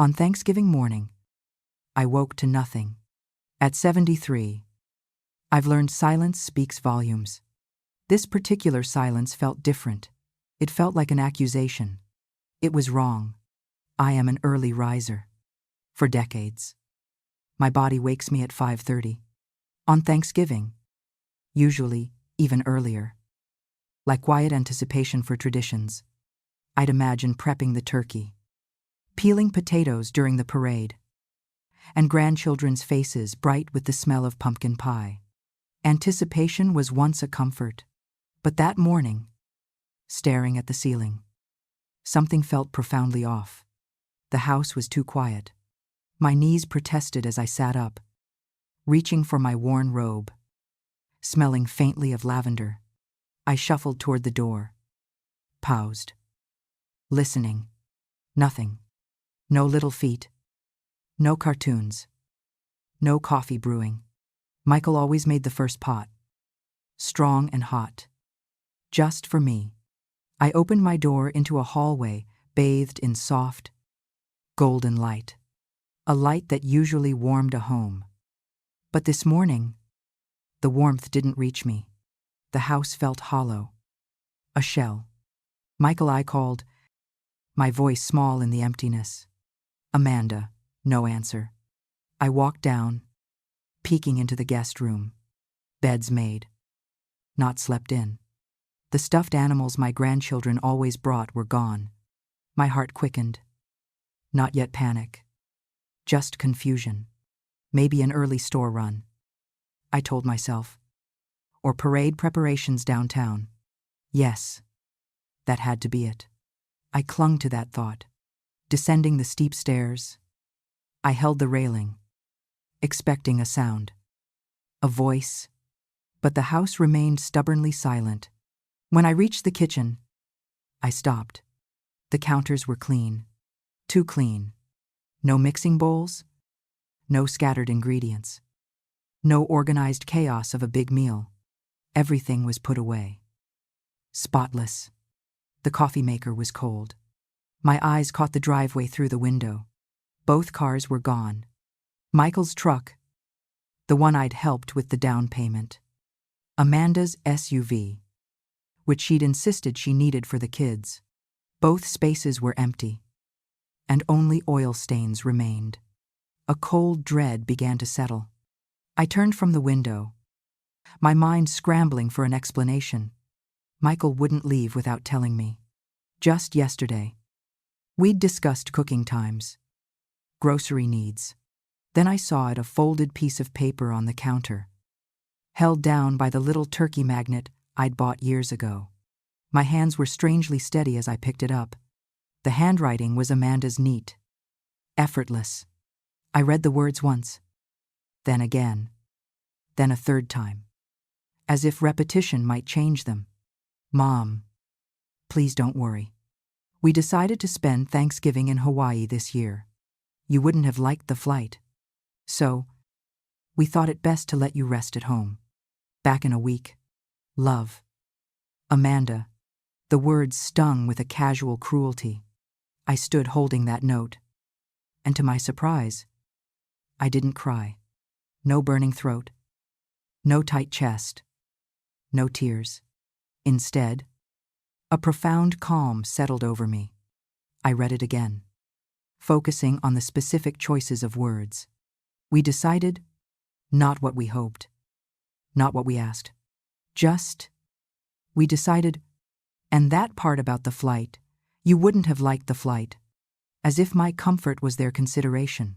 On Thanksgiving morning, I woke to nothing. At 73, I've learned silence speaks volumes. This particular silence felt different. It felt like an accusation. It was wrong. I am an early riser. For decades. My body wakes me at 5:30. On Thanksgiving. Usually, even earlier. Like quiet anticipation for traditions. I'd imagine prepping the turkey. Peeling potatoes during the parade. And grandchildren's faces bright with the smell of pumpkin pie. Anticipation was once a comfort. But that morning, staring at the ceiling, something felt profoundly off. The house was too quiet. My knees protested as I sat up, reaching for my worn robe. Smelling faintly of lavender, I shuffled toward the door. Paused. Listening. Nothing. No little feet. No cartoons. No coffee brewing. Michael always made the first pot. Strong and hot. Just for me. I opened my door into a hallway bathed in soft, golden light. A light that usually warmed a home. But this morning, the warmth didn't reach me. The house felt hollow. A shell. Michael, I called, my voice small in the emptiness. Amanda. No answer. I walked down, peeking into the guest room. Beds made. Not slept in. The stuffed animals my grandchildren always brought were gone. My heart quickened. Not yet panic. Just confusion. Maybe an early store run. I told myself. Or parade preparations downtown. Yes. That had to be it. I clung to that thought. Descending the steep stairs, I held the railing, expecting a sound. A voice. But the house remained stubbornly silent. When I reached the kitchen, I stopped. The counters were clean. Too clean. No mixing bowls. No scattered ingredients. No organized chaos of a big meal. Everything was put away. Spotless. The coffee maker was cold. My eyes caught the driveway through the window. Both cars were gone. Michael's truck, the one I'd helped with the down payment. Amanda's SUV, which she'd insisted she needed for the kids. Both spaces were empty, and only oil stains remained. A cold dread began to settle. I turned from the window, my mind scrambling for an explanation. Michael wouldn't leave without telling me. Just yesterday, we'd discussed cooking times, grocery needs. Then I saw it, a folded piece of paper on the counter, held down by the little turkey magnet I'd bought years ago. My hands were strangely steady as I picked it up. The handwriting was Amanda's, neat, effortless. I read the words once, then again, then a third time, as if repetition might change them. Mom, please don't worry. We decided to spend Thanksgiving in Hawaii this year. You wouldn't have liked the flight. So, we thought it best to let you rest at home. Back in a week. Love. Amanda. The words stung with a casual cruelty. I stood holding that note. And to my surprise, I didn't cry. No burning throat. No tight chest. No tears. Instead, a profound calm settled over me. I read it again, focusing on the specific choices of words. We decided, not what we hoped, not what we asked. Just, we decided, and that part about the flight, you wouldn't have liked the flight, as if my comfort was their consideration,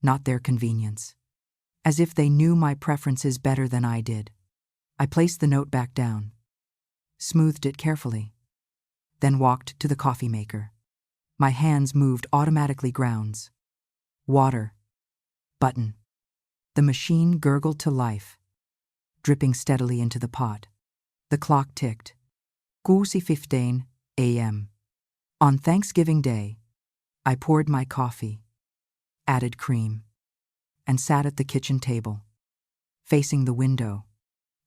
not their convenience, as if they knew my preferences better than I did. I placed the note back down, smoothed it carefully, then walked to the coffee maker. My hands moved automatically. Grounds. Water. Button. The machine gurgled to life, dripping steadily into the pot. The clock ticked. 6:15 a.m. On Thanksgiving Day, I poured my coffee, added cream, and sat at the kitchen table, facing the window.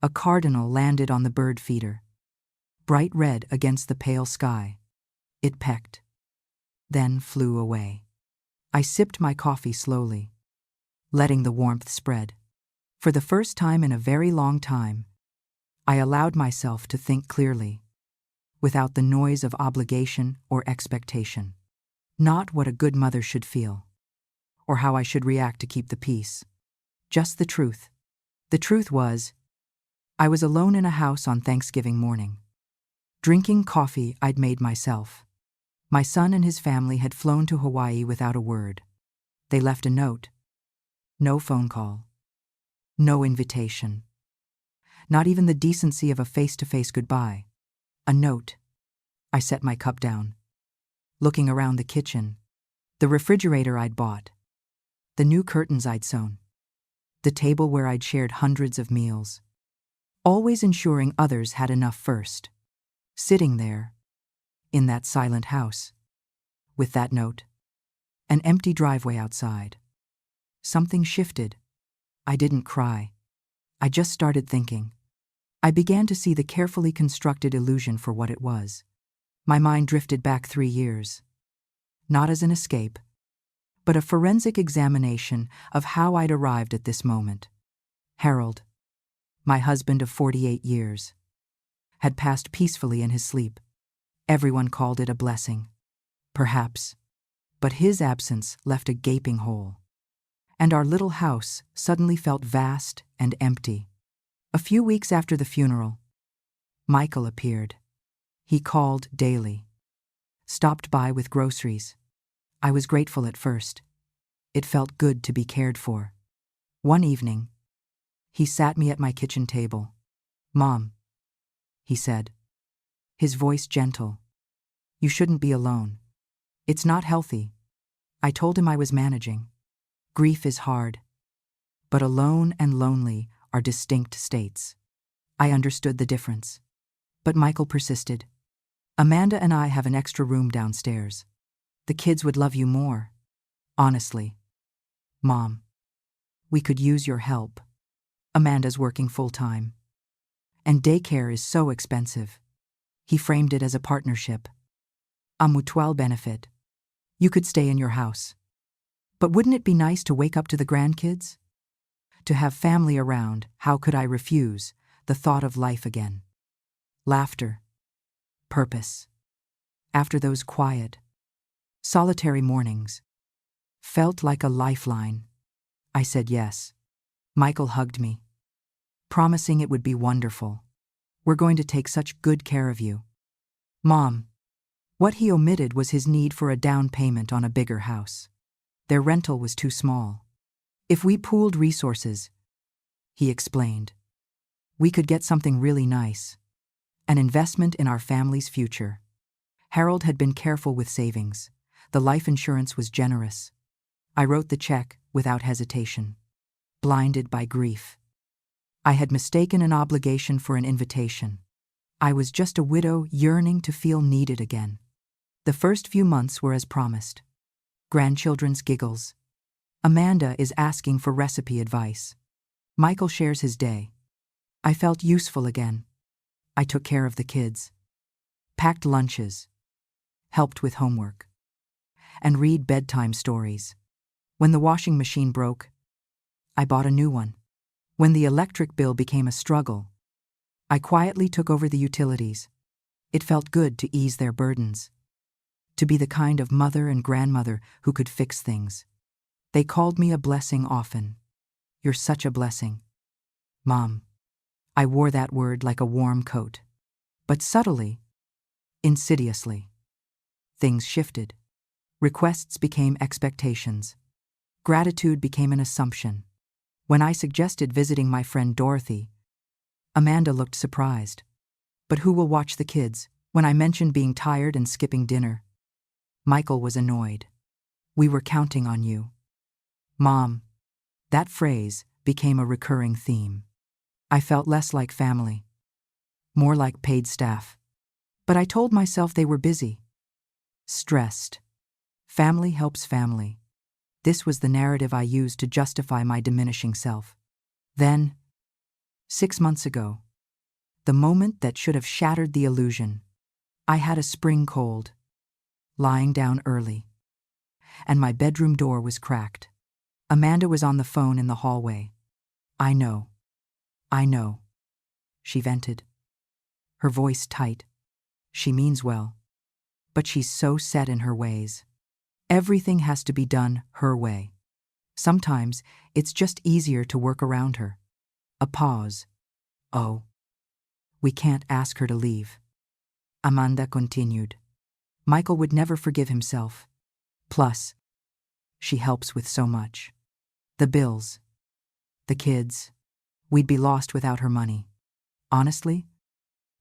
A cardinal landed on the bird feeder, bright red against the pale sky. It pecked, then flew away. I sipped my coffee slowly, letting the warmth spread. For the first time in a very long time, I allowed myself to think clearly, without the noise of obligation or expectation. Not what a good mother should feel, or how I should react to keep the peace. Just the truth. The truth was, I was alone in a house on Thanksgiving morning, drinking coffee I'd made myself. My son and his family had flown to Hawaii without a word. They left a note. No phone call. No invitation. Not even the decency of a face-to-face goodbye. A note. I set my cup down, looking around the kitchen, the refrigerator I'd bought, the new curtains I'd sewn, the table where I'd shared hundreds of meals, always ensuring others had enough first. Sitting there, in that silent house, with that note, an empty driveway outside. Something shifted. I didn't cry. I just started thinking. I began to see the carefully constructed illusion for what it was. My mind drifted back 3 years. Not as an escape, but a forensic examination of how I'd arrived at this moment. Harold, my husband of 48 years, had passed peacefully in his sleep. Everyone called it a blessing. Perhaps. But his absence left a gaping hole. And our little house suddenly felt vast and empty. A few weeks after the funeral, Michael appeared. He called daily, stopped by with groceries. I was grateful at first. It felt good to be cared for. One evening, he sat me at my kitchen table. "Mom," he said, his voice gentle, "you shouldn't be alone. It's not healthy." I told him I was managing. Grief is hard, but alone and lonely are distinct states. I understood the difference. But Michael persisted. "Amanda and I have an extra room downstairs. The kids would love you more. Honestly. Mom, we could use your help. Amanda's working full-time. And daycare is so expensive." He framed it as a partnership. A mutual benefit. You could stay in your house. But wouldn't it be nice to wake up to the grandkids? To have family around, how could I refuse the thought of life again? Laughter. Purpose. After those quiet, solitary mornings, felt like a lifeline. I said yes. Michael hugged me, promising it would be wonderful. "We're going to take such good care of you." Mom. What he omitted was his need for a down payment on a bigger house. Their rental was too small. If we pooled resources, he explained, we could get something really nice. An investment in our family's future. Harold had been careful with savings. The life insurance was generous. I wrote the check without hesitation. Blinded by grief. I had mistaken an obligation for an invitation. I was just a widow yearning to feel needed again. The first few months were as promised. Grandchildren's giggles. Amanda is asking for recipe advice. Michael shares his day. I felt useful again. I took care of the kids. Packed lunches. Helped with homework. And read bedtime stories. When the washing machine broke, I bought a new one. When the electric bill became a struggle, I quietly took over the utilities. It felt good to ease their burdens. To be the kind of mother and grandmother who could fix things. They called me a blessing often. "You're such a blessing, Mom." I wore that word like a warm coat. But subtly, insidiously, things shifted. Requests became expectations. Gratitude became an assumption. When I suggested visiting my friend Dorothy, Amanda looked surprised. "But who will watch the kids?" When I mentioned being tired and skipping dinner, Michael was annoyed. "We were counting on you, Mom." That phrase became a recurring theme. I felt less like family, more like paid staff. But I told myself they were busy, stressed. Family helps family. This was the narrative I used to justify my diminishing self. Then, 6 months ago, the moment that should have shattered the illusion, I had a spring cold, lying down early. and my bedroom door was cracked. Amanda was on the phone in the hallway. I know, she vented, her voice tight. She means well, but she's so set in her ways. Everything has to be done her way. Sometimes it's just easier to work around her. A pause. Oh, we can't ask her to leave. Amanda continued. Michael would never forgive himself. Plus, she helps with so much. The bills, the kids. We'd be lost without her money. Honestly,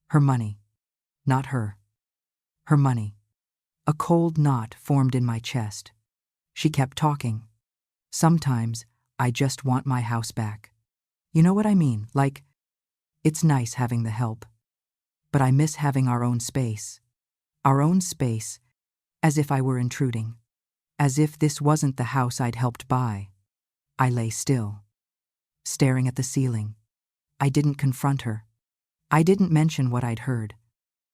her money, not her. Her money. A cold knot formed in my chest. She kept talking. Sometimes I just want my house back. You know what I mean? Like, it's nice having the help. But I miss having our own space. Our own space, as if I were intruding. As if this wasn't the house I'd helped buy. I lay still, staring at the ceiling. I didn't confront her. I didn't mention what I'd heard.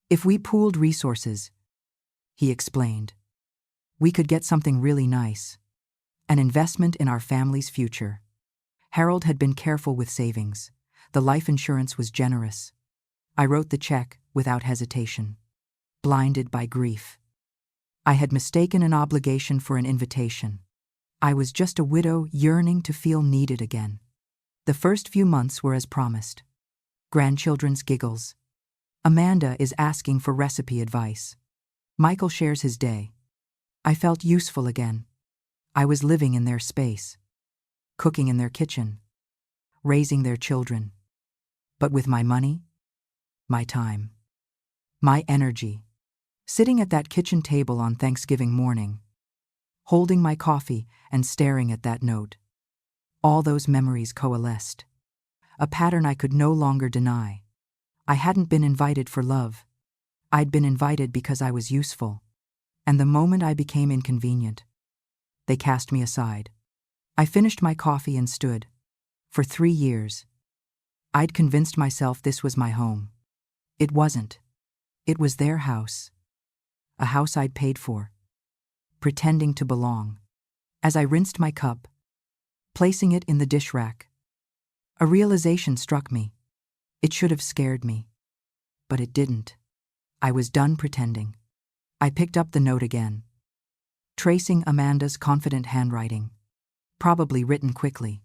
If we pooled resources, he explained, we could get something really nice. An investment in our family's future. Harold had been careful with savings. The life insurance was generous. I wrote the check without hesitation, blinded by grief. I had mistaken an obligation for an invitation. I was just a widow yearning to feel needed again. The first few months were as promised. Grandchildren's giggles. Amanda is asking for recipe advice. Michael shares his day. I felt useful again. I was living in their space, cooking in their kitchen, raising their children. But with my money, my time, my energy, sitting at that kitchen table on Thanksgiving morning, holding my coffee and staring at that note. All those memories coalesced. A pattern I could no longer deny. I hadn't been invited for love. I'd been invited because I was useful. And the moment I became inconvenient, they cast me aside. I finished my coffee and stood. For 3 years, I'd convinced myself this was my home. It wasn't. It was their house. A house I'd paid for. Pretending to belong. As I rinsed my cup, placing it in the dish rack, a realization struck me. It should have scared me. But it didn't. I was done pretending. I picked up the note again, tracing Amanda's confident handwriting, probably written quickly,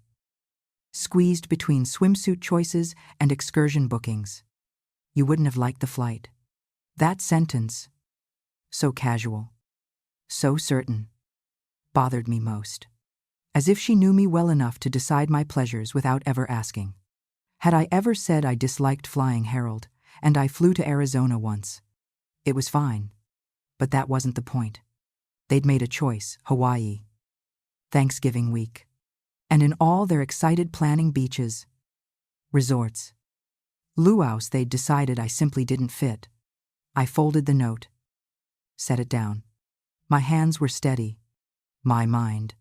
squeezed between swimsuit choices and excursion bookings. You wouldn't have liked the flight. That sentence, so casual, so certain, bothered me most. As if she knew me well enough to decide my pleasures without ever asking. Had I ever said I disliked flying Harold, and I flew to Arizona once? It was fine. But that wasn't the point. They'd made a choice, Hawaii. Thanksgiving week. And in all their excited planning beaches, resorts, luau's, they'd decided I simply didn't fit. I folded the note, set it down. My hands were steady, my mind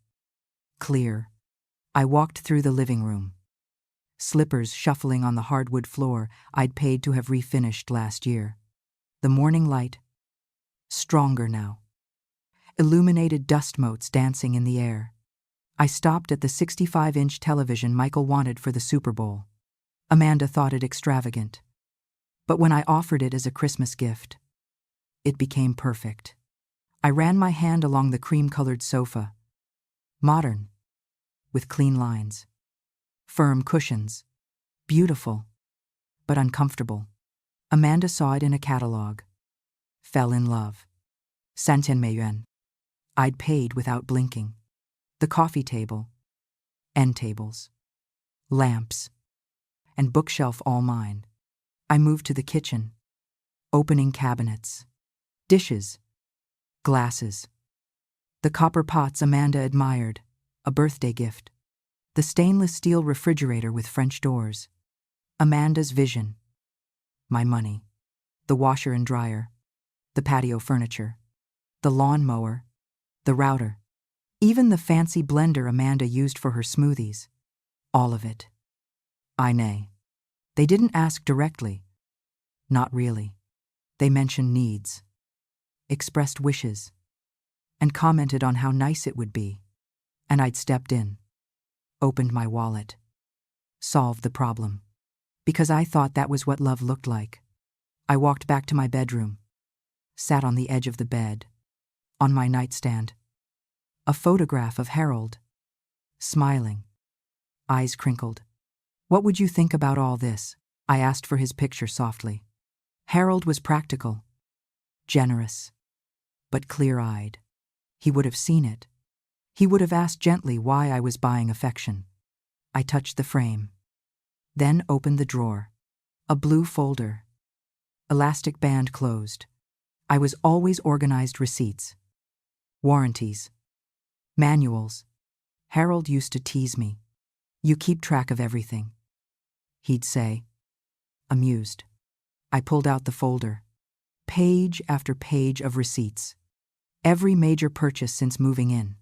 clear. I walked through the living room, slippers shuffling on the hardwood floor I'd paid to have refinished last year. The morning light, stronger now, illuminated dust motes dancing in the air. I stopped at the 65-inch television Michael wanted for the Super Bowl. Amanda thought it extravagant. But when I offered it as a Christmas gift, it became perfect. I ran my hand along the cream-colored sofa. Modern, with clean lines. Firm cushions. Beautiful, but uncomfortable. Amanda saw it in a catalog. Fell in love. 3,000 yuan. I'd paid without blinking. The coffee table, end tables, lamps, and bookshelf all mine. I moved to the kitchen, opening cabinets, dishes, glasses. The copper pots Amanda admired, a birthday gift. The stainless steel refrigerator with French doors. Amanda's vision. My money. The washer and dryer. The patio furniture. The lawnmower. The router. Even the fancy blender Amanda used for her smoothies. All of it. I nay. They didn't ask directly. Not really. They mentioned needs. Expressed wishes. and commented on how nice it would be. And I'd stepped in, opened my wallet, solved the problem. Because I thought that was what love looked like. I walked back to my bedroom, sat on the edge of the bed, on my nightstand. A photograph of Harold, smiling, eyes crinkled. "What would you think about all this?" I asked for his picture softly. Harold was practical, generous, but clear-eyed. He would have seen it. He would have asked gently why I was buying affection. I touched the frame, then opened the drawer. A blue folder. Elastic band closed. I was always organized: receipts, warranties, manuals. Harold used to tease me. "You keep track of everything," he'd say, amused. I pulled out the folder. Page after page of receipts. Every major purchase since moving in.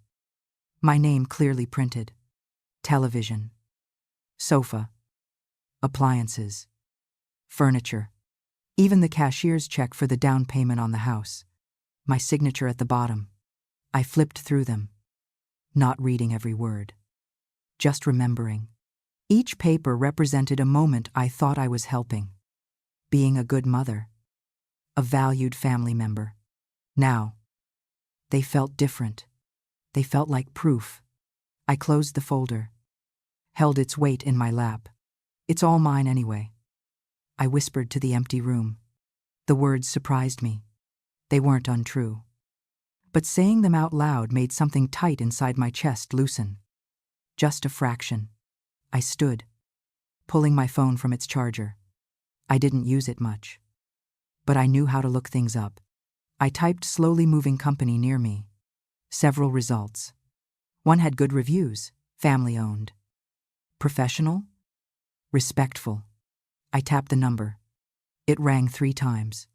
My name clearly printed. Television, sofa, appliances, furniture. Even the cashier's check for the down payment on the house. My signature at the bottom. I flipped through them, not reading every word, just remembering. Each paper represented a moment I thought I was helping. Being a good mother, a valued family member. Now, they felt different. They felt like proof. I closed the folder, held its weight in my lap. "It's all mine anyway," I whispered to the empty room. The words surprised me. They weren't untrue. But saying them out loud made something tight inside my chest loosen. Just a fraction. I stood, pulling my phone from its charger. I didn't use it much, but I knew how to look things up. I typed slowly moving company near me. Several results. One had good reviews, family-owned. Professional? Respectful. I tapped the number. It rang 3 times.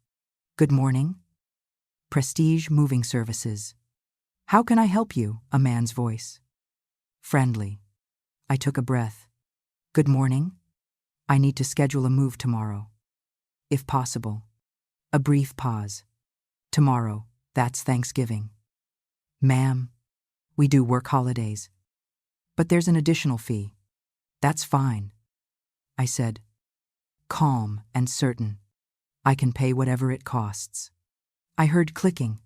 "Good morning. Prestige Moving Services. How can I help you?" A man's voice. Friendly. I took a breath. "Good morning. I need to schedule a move tomorrow, if possible." A brief pause. "Tomorrow, that's Thanksgiving." "Ma'am, we do work holidays. But there's an additional fee." "That's fine," I said, calm and certain. "I can pay whatever it costs." I heard clicking.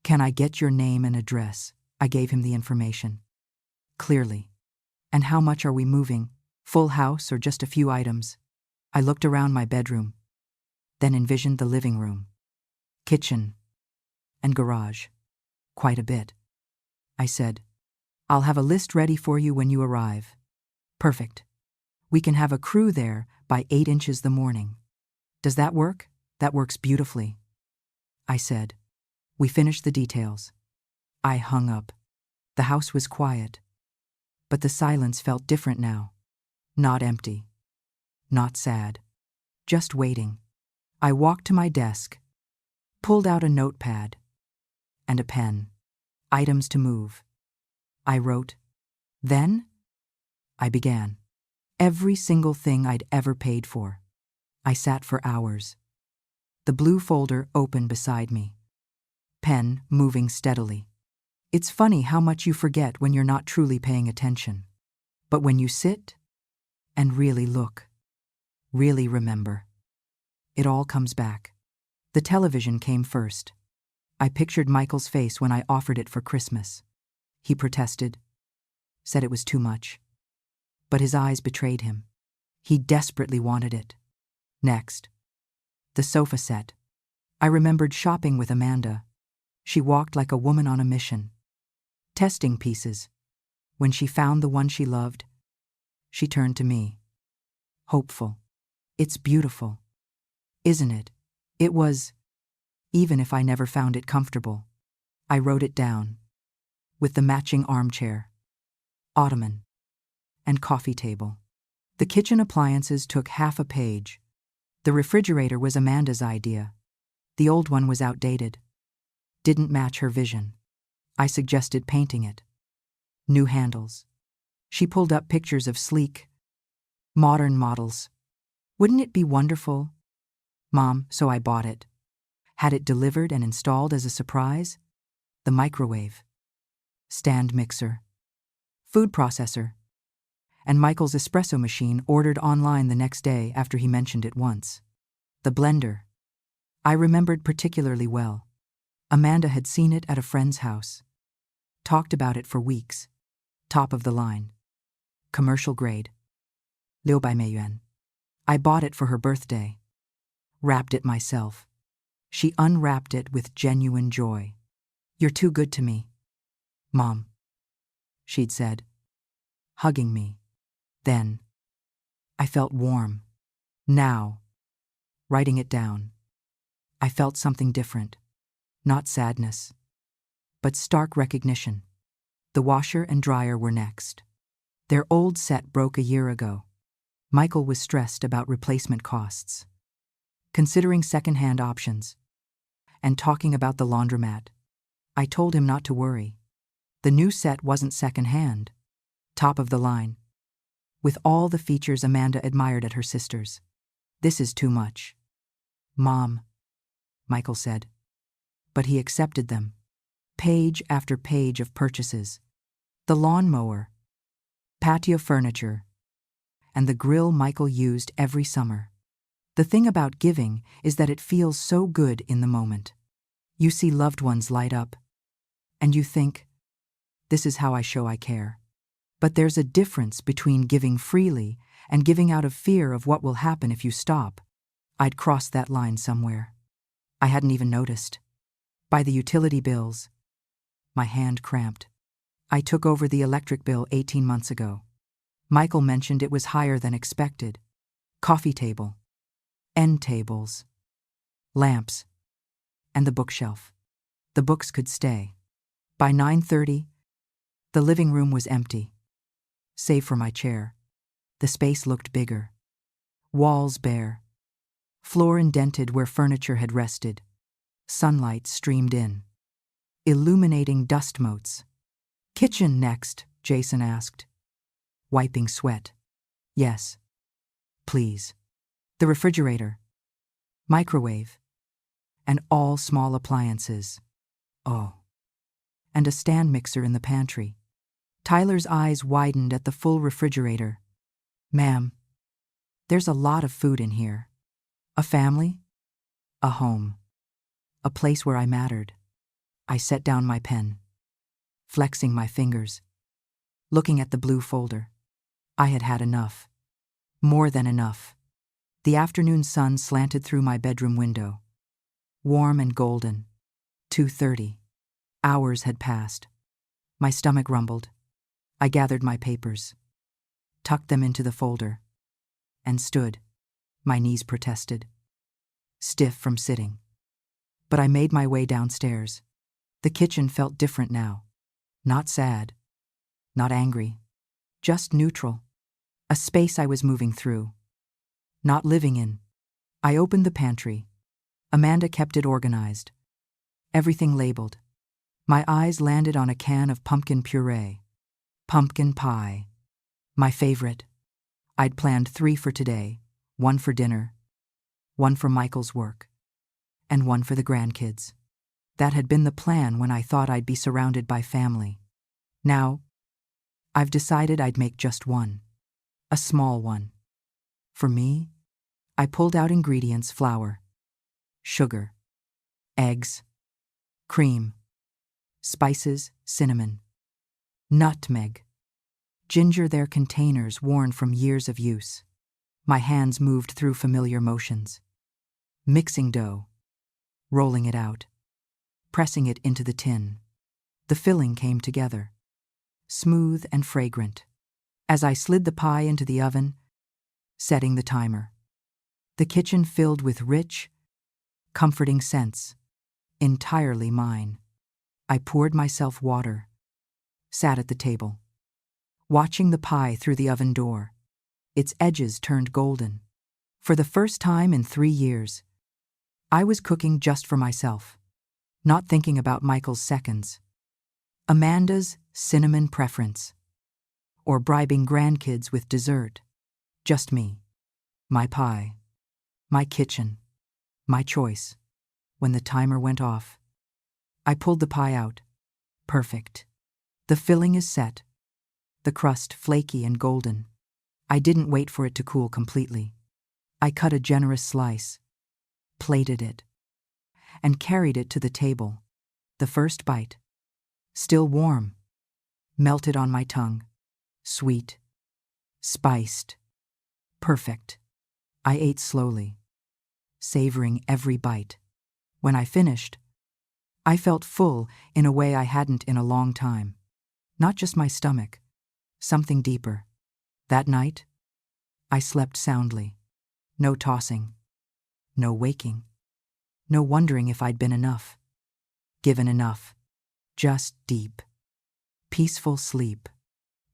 "Can I get your name and address?" I gave him the information. Clearly. "And how much are we moving? Full house or just a few items?" I looked around my bedroom, then envisioned the living room, kitchen, and garage. "Quite a bit," I said. "I'll have a list ready for you when you arrive." "Perfect. We can have a crew there by 8 inches the morning." "Does that work?" "That works beautifully," I said. We finished the details. I hung up. The house was quiet, but the silence felt different now. Not empty. Not sad. Just waiting. I walked to my desk, pulled out a notepad and a pen. Items to move. I wrote. Then I began. Every single thing I'd ever paid for. I sat for hours. The blue folder open beside me. Pen moving steadily. It's funny how much you forget when you're not truly paying attention. But when you sit and really look, really remember, it all comes back. The television came first. I pictured Michael's face when I offered it for Christmas. He protested, said it was too much. But his eyes betrayed him. He desperately wanted it. Next, the sofa set. I remembered shopping with Amanda. She walked like a woman on a mission, testing pieces. When she found the one she loved, she turned to me, hopeful. It's beautiful, isn't it? It was, even if I never found it comfortable. I wrote it down, with the matching armchair, ottoman, and coffee table. The kitchen appliances took half a page. The refrigerator was Amanda's idea. The old one was outdated. Didn't match her vision. I suggested painting it. New handles. She pulled up pictures of sleek, modern models. Wouldn't it be wonderful, Mom? So I bought it. Had it delivered and installed as a surprise. the microwave, stand mixer, food processor, and Michael's espresso machine ordered online the next day after he mentioned it once. The blender. I remembered particularly well. Amanda had seen it at a friend's house. Talked about it for weeks. Top of the line. Commercial grade. 600美元. I bought it for her birthday. Wrapped it myself. She unwrapped it with genuine joy. "You're too good to me, Mom," she'd said, hugging me. Then, I felt warm. Now, writing it down, I felt something different. Not sadness, but stark recognition. The washer and dryer were next. Their old set broke a year ago. Michael was stressed about replacement costs, considering second-hand options, and talking about the laundromat. I told him not to worry. The new set wasn't second-hand, top of the line, with all the features Amanda admired at her sister's. "This is too much, Mom," Michael said. But he accepted them. Page after page of purchases. The lawnmower, patio furniture, and the grill Michael used every summer. The thing about giving is that it feels so good in the moment. You see loved ones light up, and you think, this is how I show I care. But there's a difference between giving freely and giving out of fear of what will happen if you stop. I'd crossed that line somewhere. I hadn't even noticed. By the utility bills, my hand cramped. I took over the electric bill 18 months ago. Michael mentioned it was higher than expected. Coffee table, end tables, lamps, and the bookshelf. The books could stay. By 9:30, the living room was empty, save for my chair. The space looked bigger. Walls bare. Floor indented where furniture had rested. Sunlight streamed in, illuminating dust motes. "Kitchen next," Jason asked, wiping sweat. "Yes, please." The refrigerator, microwave, and all small appliances. Oh, and a stand mixer in the pantry. Tyler's eyes widened at the full refrigerator. "Ma'am, there's a lot of food in here. A family, a home, a place where I mattered." I set down my pen, flexing my fingers, looking at the blue folder. I had had enough. More than enough. The afternoon sun slanted through my bedroom window. Warm and golden. 2:30. Hours had passed. My stomach rumbled. I gathered my papers, tucked them into the folder, and stood. My knees protested, stiff from sitting. But I made my way downstairs. The kitchen felt different now. Not sad, not angry, just neutral. A space I was moving through, not living in. I opened the pantry. Amanda kept it organized, everything labeled. My eyes landed on a can of pumpkin puree. Pumpkin pie. My favorite. I'd planned 3 for today, 1 for dinner, 1 for Michael's work, and 1 for the grandkids. That had been the plan when I thought I'd be surrounded by family. Now, I've decided I'd make just 1. A small one. For me, I pulled out ingredients: flour, sugar, eggs, cream, spices, cinnamon, nutmeg, ginger, their containers worn from years of use. My hands moved through familiar motions. Mixing dough, rolling it out, pressing it into the tin. The filling came together, smooth and fragrant. As I slid the pie into the oven, setting the timer, the kitchen filled with rich, comforting scents, entirely mine. I poured myself water, sat at the table, watching the pie through the oven door. Its edges turned golden. For the first time in 3 years, I was cooking just for myself, not thinking about Michael's seconds, Amanda's cinnamon preference, or bribing grandkids with dessert. Just me, my pie, my kitchen, my choice. When the timer went off, I pulled the pie out, Perfect. The filling is set. The crust flaky and golden. I didn't wait for it to cool completely. I cut a generous slice, plated it, and carried it to the table. The first bite, still warm, melted on my tongue. Sweet, spiced, perfect. I ate slowly, savoring every bite. When I finished, I felt full in a way I hadn't in a long time. Not just my stomach, something deeper. That night, I slept soundly. No tossing, no waking, no wondering if I'd been enough, given enough. Just deep, peaceful sleep.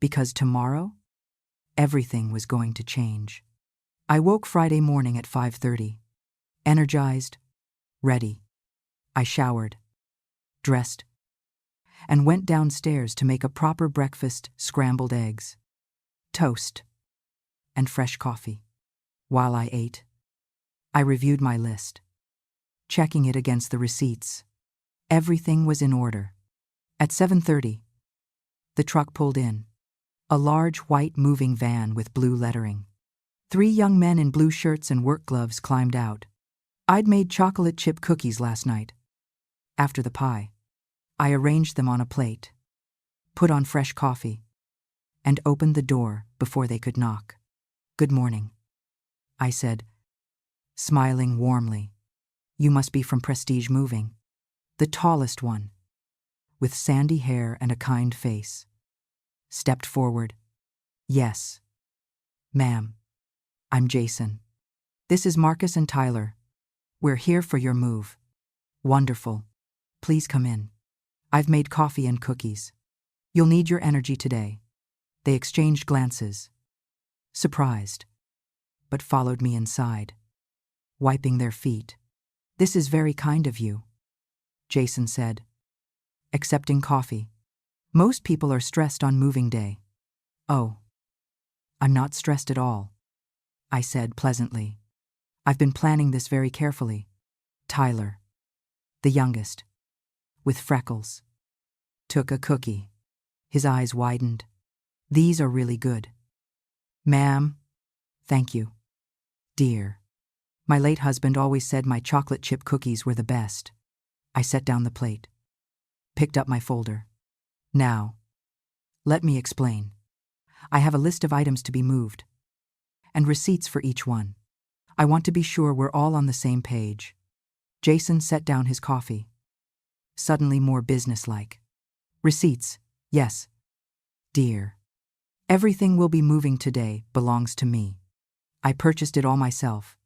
Because tomorrow, everything was going to change. I woke Friday morning at 5:30, energized, ready. I showered, dressed, and went downstairs to make a proper breakfast: scrambled eggs, toast, and fresh coffee. While I ate, I reviewed my list, checking it against the receipts. Everything was in order. At 7:30, the truck pulled in. A large white moving van with blue lettering. 3 young men in blue shirts and work gloves climbed out. I'd made chocolate chip cookies last night. After the pie, I arranged them on a plate, put on fresh coffee, and opened the door before they could knock. "Good morning," I said, smiling warmly. "You must be from Prestige Moving." The tallest one, with sandy hair and a kind face, stepped forward. "Yes, ma'am. I'm Jason. This is Marcus and Tyler. We're here for your move." "Wonderful. Please come in. I've made coffee and cookies. You'll need your energy today." They exchanged glances, surprised, but followed me inside, wiping their feet. "This is very kind of you," Jason said, accepting coffee. "Most people are stressed on moving day." "Oh, I'm not stressed at all," I said pleasantly. "I've been planning this very carefully." Tyler, the youngest, with freckles, took a cookie. His eyes widened. "These are really good." "Ma'am, thank you, dear. My late husband always said my chocolate chip cookies were the best." I set down the plate, picked up my folder. "Now, let me explain. I have a list of items to be moved, and receipts for each one. I want to be sure we're all on the same page." Jason set down his coffee, suddenly more businesslike. "Receipts, yes, dear. Everything we'll be moving today belongs to me. I purchased it all myself.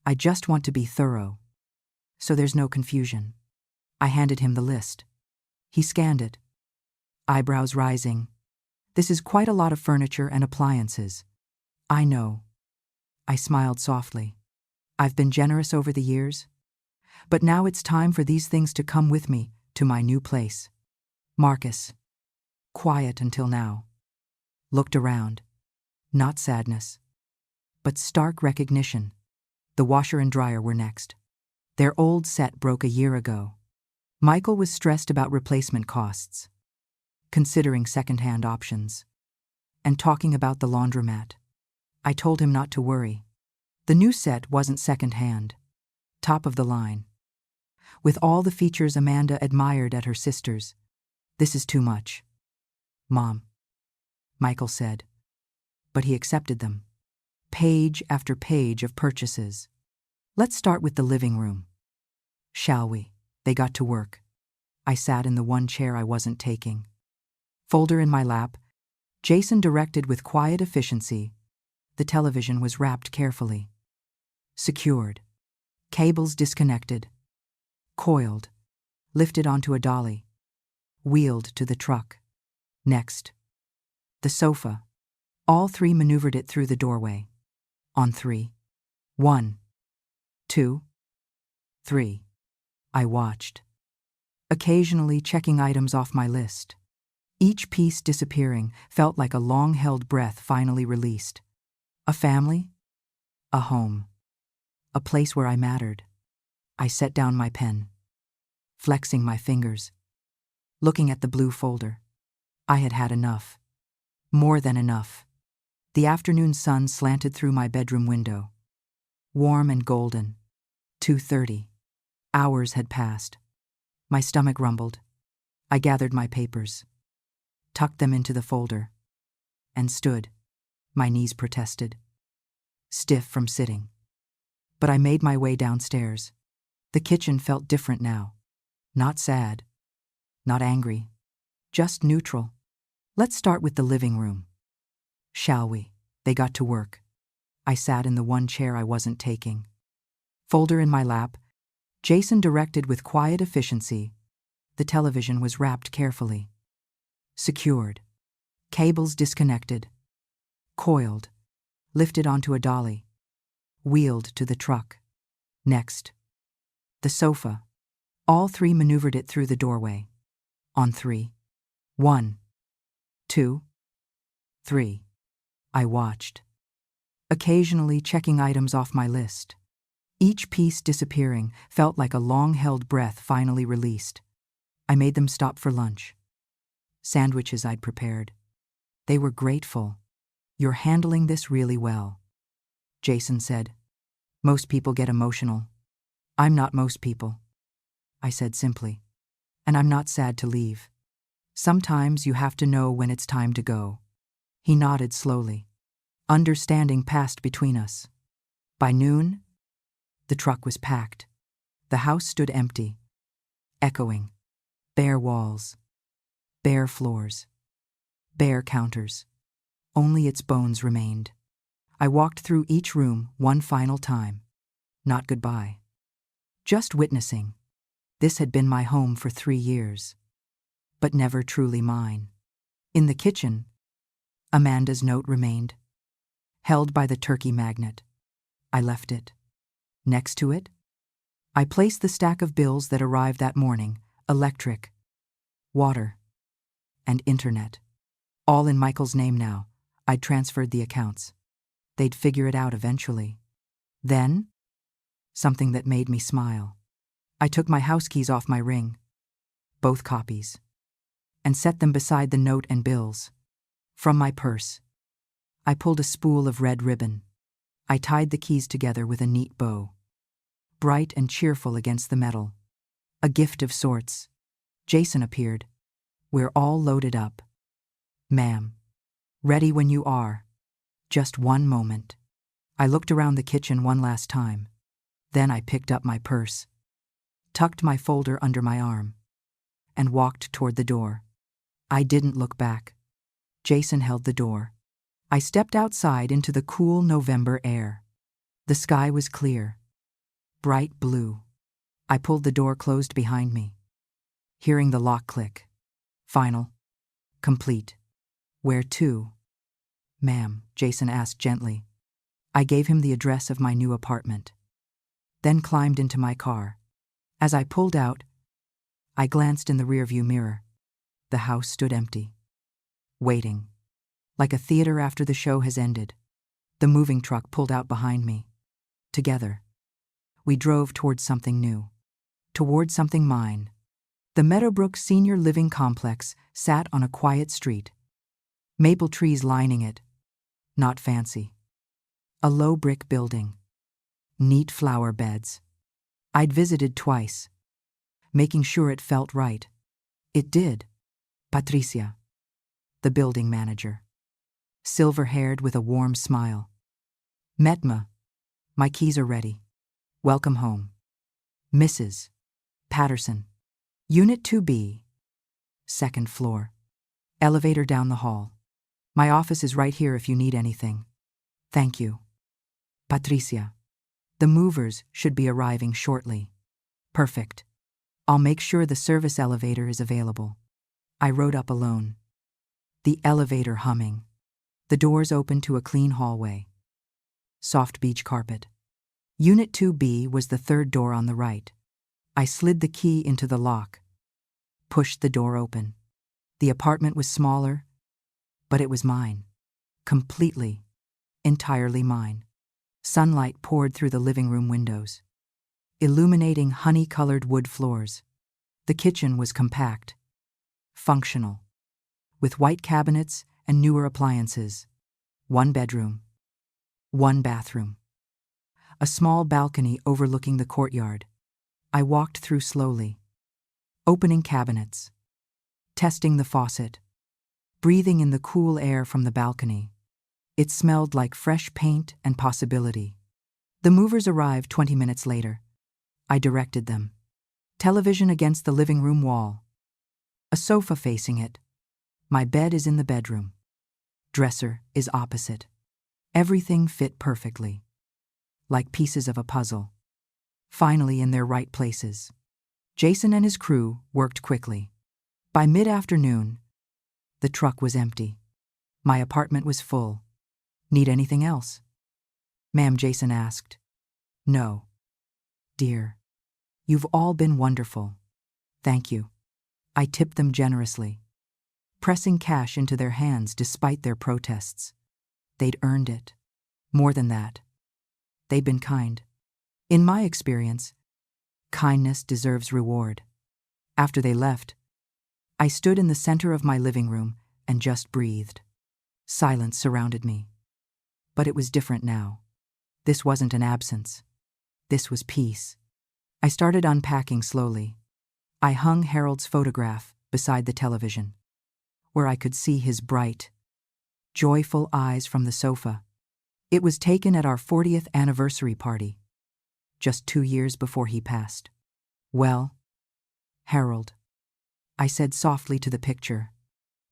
I just want to be thorough, so there's no confusion." I handed him the list. He scanned it, eyebrows rising. "This is quite a lot of furniture and appliances." "I know." I smiled softly. "I've been generous over the years, but now it's time for these things to come with me to my new place." Marcus, quiet until now, looked around. Not sadness, but stark recognition. The washer and dryer were next. Their old set broke a year ago. Michael was stressed about replacement costs, considering second-hand options, and talking about the laundromat. I told him not to worry. The new set wasn't second-hand, top of the line, with all the features Amanda admired at her sister's. "This is too much, Mom," Michael said, but he accepted them. Page after page of purchases. "Let's start with the living room, shall we?" They got to work. I sat in the one chair I wasn't taking. Folder in my lap, Jason directed with quiet efficiency. The television was wrapped carefully, secured, cables disconnected, coiled, lifted onto a dolly, wheeled to the truck. Next, the sofa. All 3 maneuvered it through the doorway. On 3. 1, 2, 3. I watched, occasionally checking items off my list. Each piece disappearing felt like a long-held breath finally released. A family, a home, a place where I mattered. I set down my pen, flexing my fingers. looking at the blue folder. I had had enough. More than enough. The afternoon sun slanted through my bedroom window. Warm and golden. 2:30. Hours had passed. My stomach rumbled. I gathered my papers, tucked them into the folder, and stood. My knees protested, stiff from sitting. But I made my way downstairs. The kitchen felt different now. Not sad, not angry, just neutral. Let's start with the living room. Shall we? They got to work. I sat in the one chair I wasn't taking. Folder in my lap, Jason directed with quiet efficiency. The television was wrapped carefully. Secured. Cables disconnected. Coiled. Lifted onto a dolly. Wheeled to the truck. Next. The sofa. All three maneuvered it through the doorway. On 3. 1. 2. 3. I watched. Occasionally checking items off my list. Each piece disappearing felt like a long-held breath finally released. I made them stop for lunch. Sandwiches I'd prepared. They were grateful. "You're handling this really well," Jason said. "Most people get emotional. I'm not most people," I said simply. "And I'm not sad to leave. Sometimes you have to know when it's time to go." He nodded slowly. Understanding passed between us. By noon, the truck was packed. The house stood empty, echoing. Bare walls, bare floors, bare counters. Only its bones remained. I walked through each room one final time. Not goodbye. Just witnessing. This had been my home for 3 years, but never truly mine. In the kitchen, Amanda's note remained, held by the turkey magnet. I left it. Next to it, I placed the stack of bills that arrived that morning: electric, water, and internet. All in Michael's name now. I'd transferred the accounts. They'd figure it out eventually. Then, something that made me smile. I took my house keys off my ring, both copies, and set them beside the note and bills. From my purse, I pulled a spool of red ribbon. I tied the keys together with a neat bow. Bright and cheerful against the metal. A gift of sorts. Jason appeared. "We're all loaded up." "Ma'am." "Ready when you are." Just one moment. I looked around the kitchen one last time. Then I picked up my purse, tucked my folder under my arm, and walked toward the door. I didn't look back. Jason held the door. I stepped outside into the cool November air. The sky was clear, bright blue. I pulled the door closed behind me, hearing the lock click. Final. Complete. "Where to?" "Ma'am," Jason asked gently. I gave him the address of my new apartment, then climbed into my car. As I pulled out, I glanced in the rearview mirror. The house stood empty, waiting, like a theater after the show has ended. The moving truck pulled out behind me. Together, we drove towards something new, towards something mine. The Meadowbrook Senior Living Complex sat on a quiet street, maple trees lining it. Not fancy. A low brick building. Neat flower beds. I'd visited twice, making sure it felt right. It did. Patricia, the building manager, silver-haired with a warm smile. "Metma, my keys are ready. Welcome home. Mrs. Patterson. Unit 2B. Second floor. Elevator down the hall. My office is right here if you need anything. Thank you. Patricia. The movers should be arriving shortly." "Perfect. I'll make sure the service elevator is available." I rode up alone. The elevator humming. The doors opened to a clean hallway. Soft beach carpet. Unit 2B was the third door on the right. I slid the key into the lock, pushed the door open. The apartment was smaller, but it was mine. Completely, entirely mine. Sunlight poured through the living room windows, illuminating honey-colored wood floors. The kitchen was compact, functional, with white cabinets and newer appliances. 1 bedroom, 1 bathroom. A small balcony overlooking the courtyard. I walked through slowly, opening cabinets, testing the faucet, breathing in the cool air from the balcony. It smelled like fresh paint and possibility. The movers arrived 20 minutes later. I directed them. Television against the living room wall. A sofa facing it. My bed is in the bedroom. Dresser is opposite. Everything fit perfectly, like pieces of a puzzle, finally in their right places. Jason and his crew worked quickly. By mid-afternoon, the truck was empty. My apartment was full. Need anything else? Ma'am, Jason asked. No. Dear, you've all been wonderful. Thank you. I tipped them generously, pressing cash into their hands despite their protests. They'd earned it. More than that, they'd been kind. In my experience, kindness deserves reward. After they left, I stood in the center of my living room and just breathed. Silence surrounded me. But it was different now. This wasn't an absence. This was peace. I started unpacking slowly. I hung Harold's photograph beside the television, where I could see his bright, joyful eyes from the sofa. It was taken at our 40th anniversary party, just 2 years before he passed. Well, Harold, I said softly to the picture,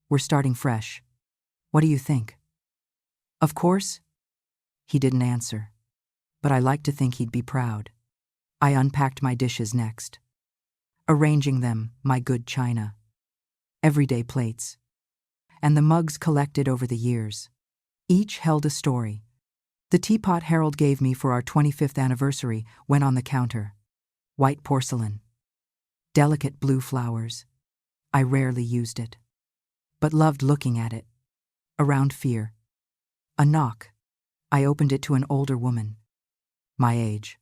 we're starting fresh. What do you think? Of course. He didn't answer, but I liked to think he'd be proud. I unpacked my dishes next, arranging them, my good china, everyday plates, and the mugs collected over the years. Each held a story. The teapot Harold gave me for our 25th anniversary went on the counter. White porcelain, delicate blue flowers. I rarely used it, but loved looking at it. Around fear. A knock. I opened it to an older woman, my age,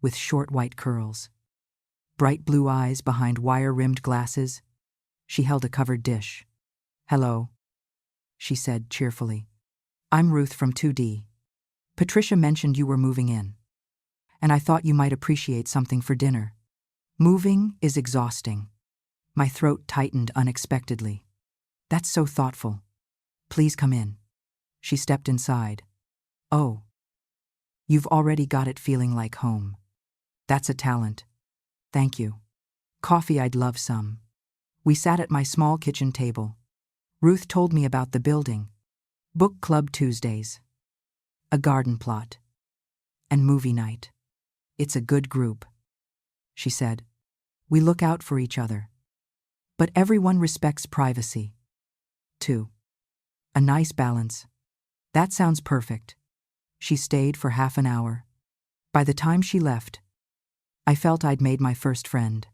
with short white curls, bright blue eyes behind wire-rimmed glasses. She held a covered dish. Hello, she said cheerfully. I'm Ruth from 2D. Patricia mentioned you were moving in, and I thought you might appreciate something for dinner. Moving is exhausting. My throat tightened unexpectedly. That's so thoughtful. Please come in. She stepped inside. Oh, you've already got it feeling like home. That's a talent. Thank you. Coffee, I'd love some. We sat at my small kitchen table. Ruth told me about the building, book club Tuesdays, a garden plot, and movie night. It's a good group, she said. We look out for each other. But everyone respects privacy, too. A nice balance. That sounds perfect. She stayed for half an hour. By the time she left, I felt I'd made my first friend.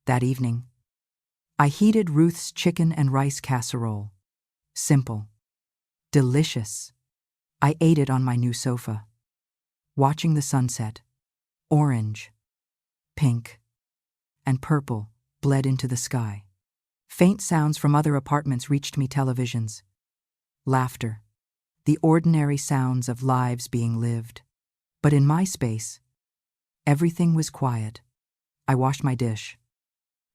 That evening, I heated Ruth's chicken and rice casserole. Simple. Delicious. I ate it on my new sofa, watching the sunset. Orange, pink, and purple bled into the sky. Faint sounds from other apartments reached me. Televisions. Laughter. The ordinary sounds of lives being lived. But in my space, everything was quiet. I washed my dish,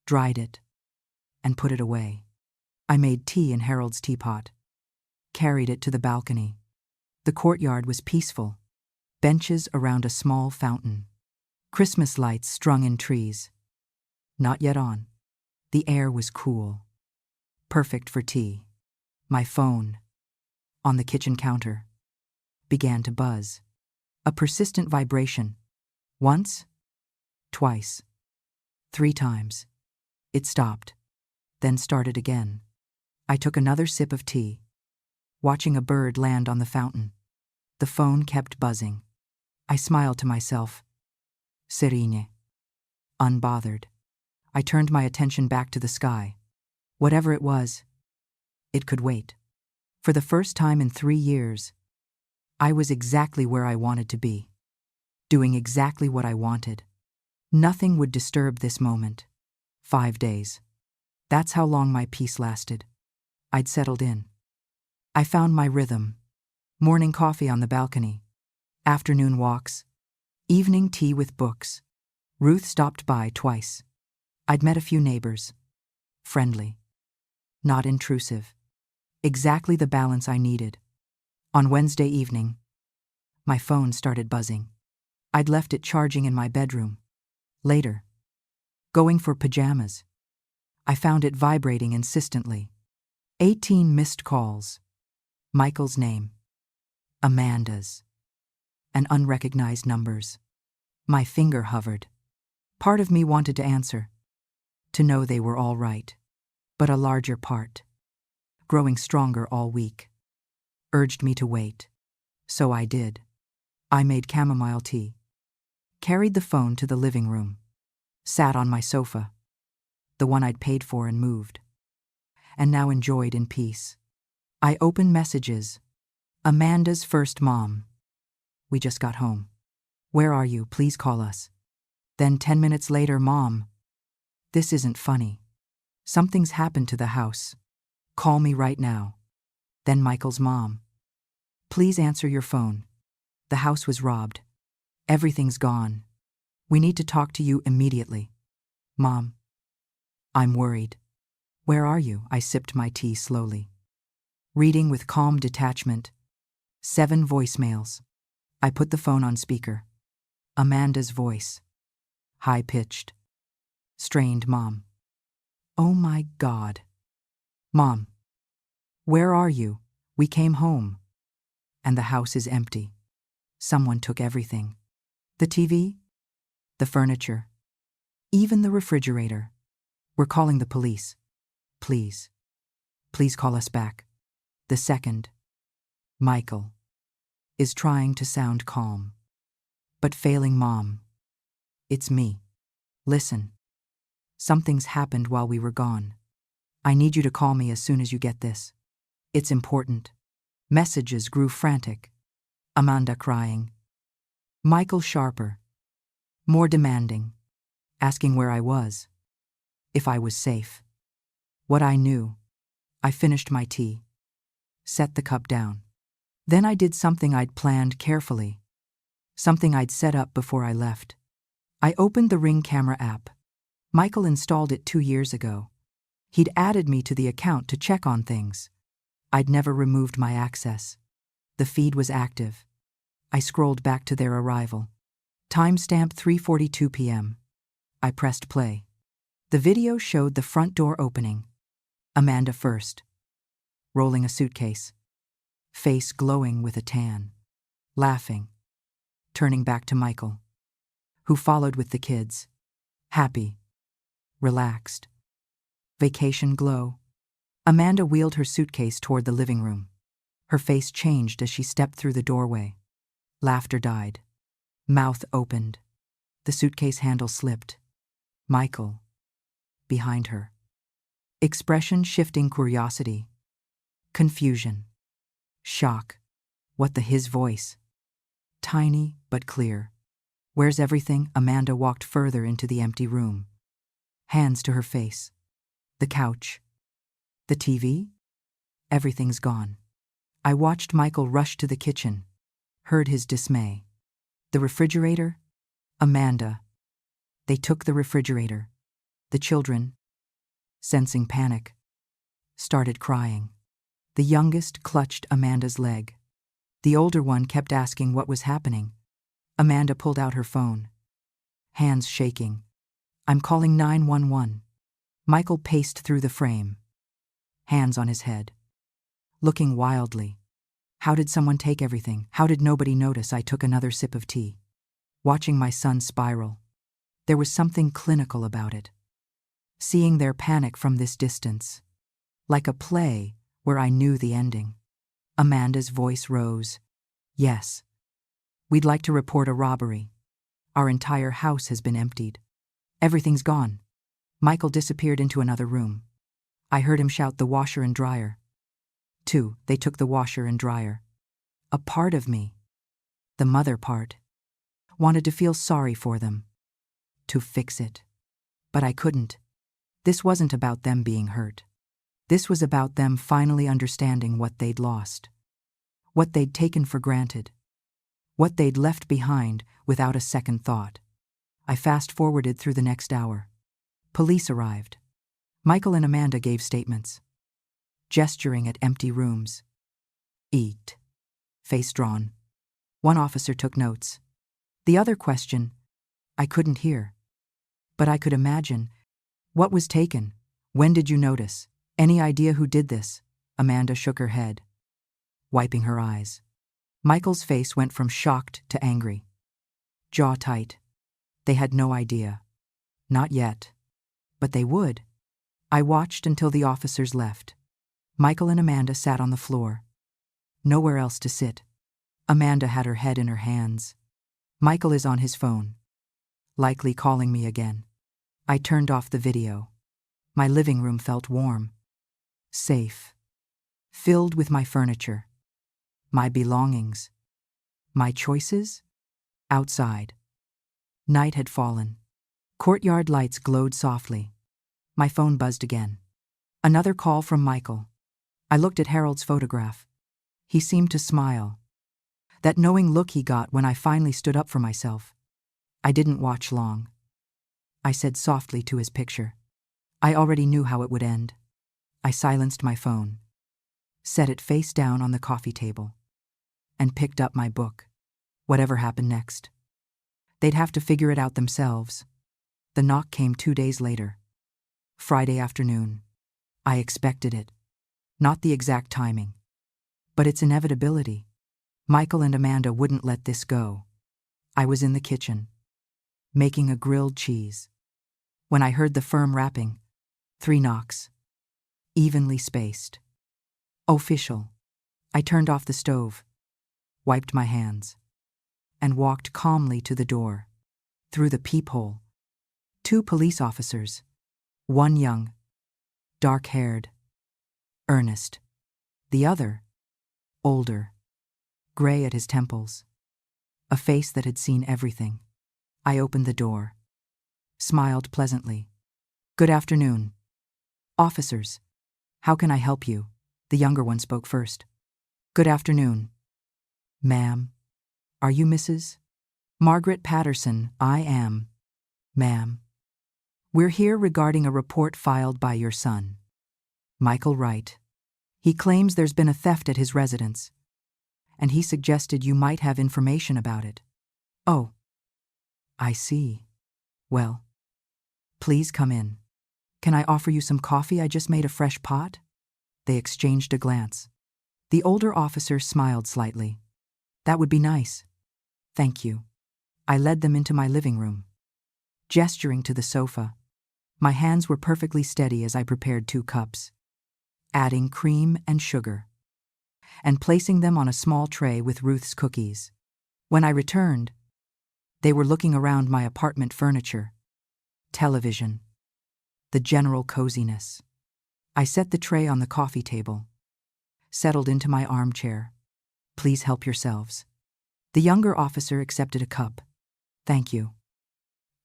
dried it, and put it away. I made tea in Harold's teapot, carried it to the balcony. The courtyard was peaceful, benches around a small fountain, Christmas lights strung in trees. Not yet on. The air was cool, perfect for tea. My phone, on the kitchen counter, began to buzz. A persistent vibration. Once, twice, 3 times. It stopped, then started again. I took another sip of tea, watching a bird land on the fountain. The phone kept buzzing. I smiled to myself. Serene. Unbothered. I turned my attention back to the sky. Whatever it was, it could wait. For the first time in 3 years, I was exactly where I wanted to be, doing exactly what I wanted. Nothing would disturb this moment. 5 days. That's how long my peace lasted. I'd settled in. I found my rhythm. Morning coffee on the balcony. Afternoon walks. Evening tea with books. Ruth stopped by twice. I'd met a few neighbors. Friendly. Not intrusive. Exactly the balance I needed. On Wednesday evening, my phone started buzzing. I'd left it charging in my bedroom. Later, going for pajamas, I found it vibrating insistently. 18 missed calls. Michael's name. Amanda's. And unrecognized numbers. My finger hovered. Part of me wanted to answer, to know they were all right. But a larger part, growing stronger all week, urged me to wait. So I did. I made chamomile tea, carried the phone to the living room, sat on my sofa, the one I'd paid for and moved, and now enjoyed in peace. I opened messages. Amanda's first mom. We just got home. Where are you? Please call us. Then 10 minutes later, Mom. This isn't funny. Something's happened to the house. Call me right now. Then Michael's mom. Please answer your phone. The house was robbed. Everything's gone. We need to talk to you immediately. Mom. I'm worried. Where are you? I sipped my tea slowly. Reading with calm detachment. 7 voicemails. I put the phone on speaker. Amanda's voice. High-pitched. Strained. Mom. Oh my God. Mom. Where are you? We came home. And the house is empty. Someone took everything. The TV? The furniture? Even the refrigerator. We're calling the police. Please. Please call us back. The second. Michael. Is trying to sound calm. But failing. Mom. It's me. Listen. Something's happened while we were gone. I need you to call me as soon as you get this. It's important. Messages grew frantic. Amanda crying. Michael sharper. More demanding. Asking where I was. If I was safe. What I knew. I finished my tea. Set the cup down. Then I did something I'd planned carefully. Something I'd set up before I left. I opened the Ring camera app. Michael installed it 2 years ago. He'd added me to the account to check on things. I'd never removed my access. The feed was active. I scrolled back to their arrival. Timestamp 3:42 p.m. I pressed play. The video showed the front door opening. Amanda first. Rolling a suitcase. Face glowing with a tan. Laughing. Turning back to Michael, who followed with the kids. Happy. Relaxed. Vacation glow. Amanda wheeled her suitcase toward the living room. Her face changed as she stepped through the doorway. Laughter died. Mouth opened. The suitcase handle slipped. Michael. Behind her. Expression shifting. Curiosity. Confusion. Shock. What the his voice? Tiny but clear. Where's everything? Amanda walked further into the empty room. Hands to her face. The couch. The TV? Everything's gone. I watched Michael rush to the kitchen. Heard his dismay. The refrigerator? Amanda. They took the refrigerator. The children, sensing panic, started crying. The youngest clutched Amanda's leg. The older one kept asking what was happening. Amanda pulled out her phone. Hands shaking. I'm calling 911. Michael paced through the frame. Hands on his head. Looking wildly. How did someone take everything? How did nobody notice? I took another sip of tea. Watching my son spiral. There was something clinical about it. Seeing their panic from this distance. Like a play where I knew the ending. Amanda's voice rose. Yes. We'd like to report a robbery. Our entire house has been emptied. Everything's gone. Michael disappeared into another room. I heard him shout, the washer and dryer. 2. They took the washer and dryer. A part of me, the mother part, wanted to feel sorry for them. To fix it. But I couldn't. This wasn't about them being hurt. This was about them finally understanding what they'd lost, what they'd taken for granted, what they'd left behind without a second thought. I fast-forwarded through the next hour. Police arrived. Michael and Amanda gave statements, gesturing at empty rooms. Eat. Face drawn. One officer took notes. The other question, I couldn't hear. But I could imagine. What was taken? When did you notice? Any idea who did this? Amanda shook her head, wiping her eyes. Michael's face went from shocked to angry. Jaw tight. They had no idea. Not yet. But they would. I watched until the officers left. Michael and Amanda sat on the floor. Nowhere else to sit. Amanda had her head in her hands. Michael is on his phone, likely calling me again. I turned off the video. My living room felt warm, safe, filled with my furniture, my belongings, my choices. Outside, night had fallen. Courtyard lights glowed softly. My phone buzzed again. Another call from Michael. I looked at Harold's photograph. He seemed to smile. That knowing look he got when I finally stood up for myself. I didn't watch long. I said softly to his picture. I already knew how it would end. I silenced my phone, set it face down on the coffee table, and picked up my book. Whatever happened next, they'd have to figure it out themselves. The knock came 2 days later. Friday afternoon. I expected it. Not the exact timing, but its inevitability. Michael and Amanda wouldn't let this go. I was in the kitchen, making a grilled cheese, when I heard the firm rapping. 3 knocks, evenly spaced. Official. I turned off the stove, wiped my hands, and walked calmly to the door. Through the peephole, 2 police officers, one young, dark-haired, earnest, the other, older, gray at his temples, a face that had seen everything. I opened the door, smiled pleasantly. Good afternoon. Officers, how can I help you? The younger one spoke first. Good afternoon. Ma'am, are you Mrs. Margaret Patterson? I am. Ma'am. We're here regarding a report filed by your son, Michael Wright. He claims there's been a theft at his residence, and he suggested you might have information about it. Oh, I see. Well, please come in. Can I offer you some coffee? I just made a fresh pot. They exchanged a glance. The older officer smiled slightly. That would be nice. Thank you. I led them into my living room, gesturing to the sofa. My hands were perfectly steady as I prepared 2 cups, adding cream and sugar, and placing them on a small tray with Ruth's cookies. When I returned, they were looking around my apartment furniture, television, the general coziness. I set the tray on the coffee table, settled into my armchair. Please help yourselves. The younger officer accepted a cup. Thank you.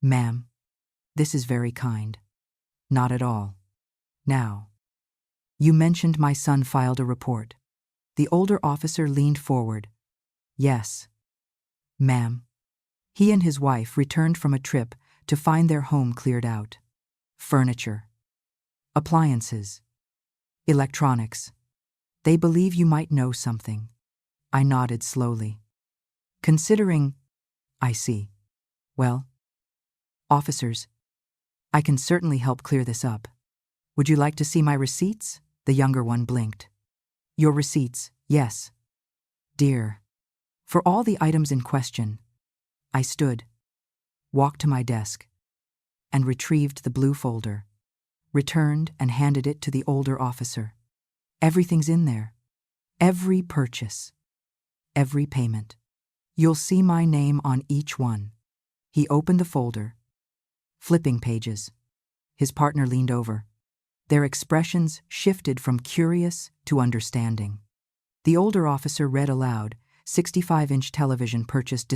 Ma'am, this is very kind. Not at all. Now, you mentioned my son filed a report. The older officer leaned forward. Yes. Ma'am. He and his wife returned from a trip to find their home cleared out. Furniture, appliances, electronics. They believe you might know something. I nodded slowly, considering. I see. Well, officers, I can certainly help clear this up. Would you like to see my receipts? The younger one blinked. Your receipts, yes. Dear. For all the items in question, I stood, walked to my desk, and retrieved the blue folder, returned and handed it to the older officer. Everything's in there. Every purchase. Every payment. You'll see my name on each one. He opened the folder, flipping pages. His partner leaned over. Their expressions shifted from curious to understanding. The older officer read aloud, 65-inch television purchased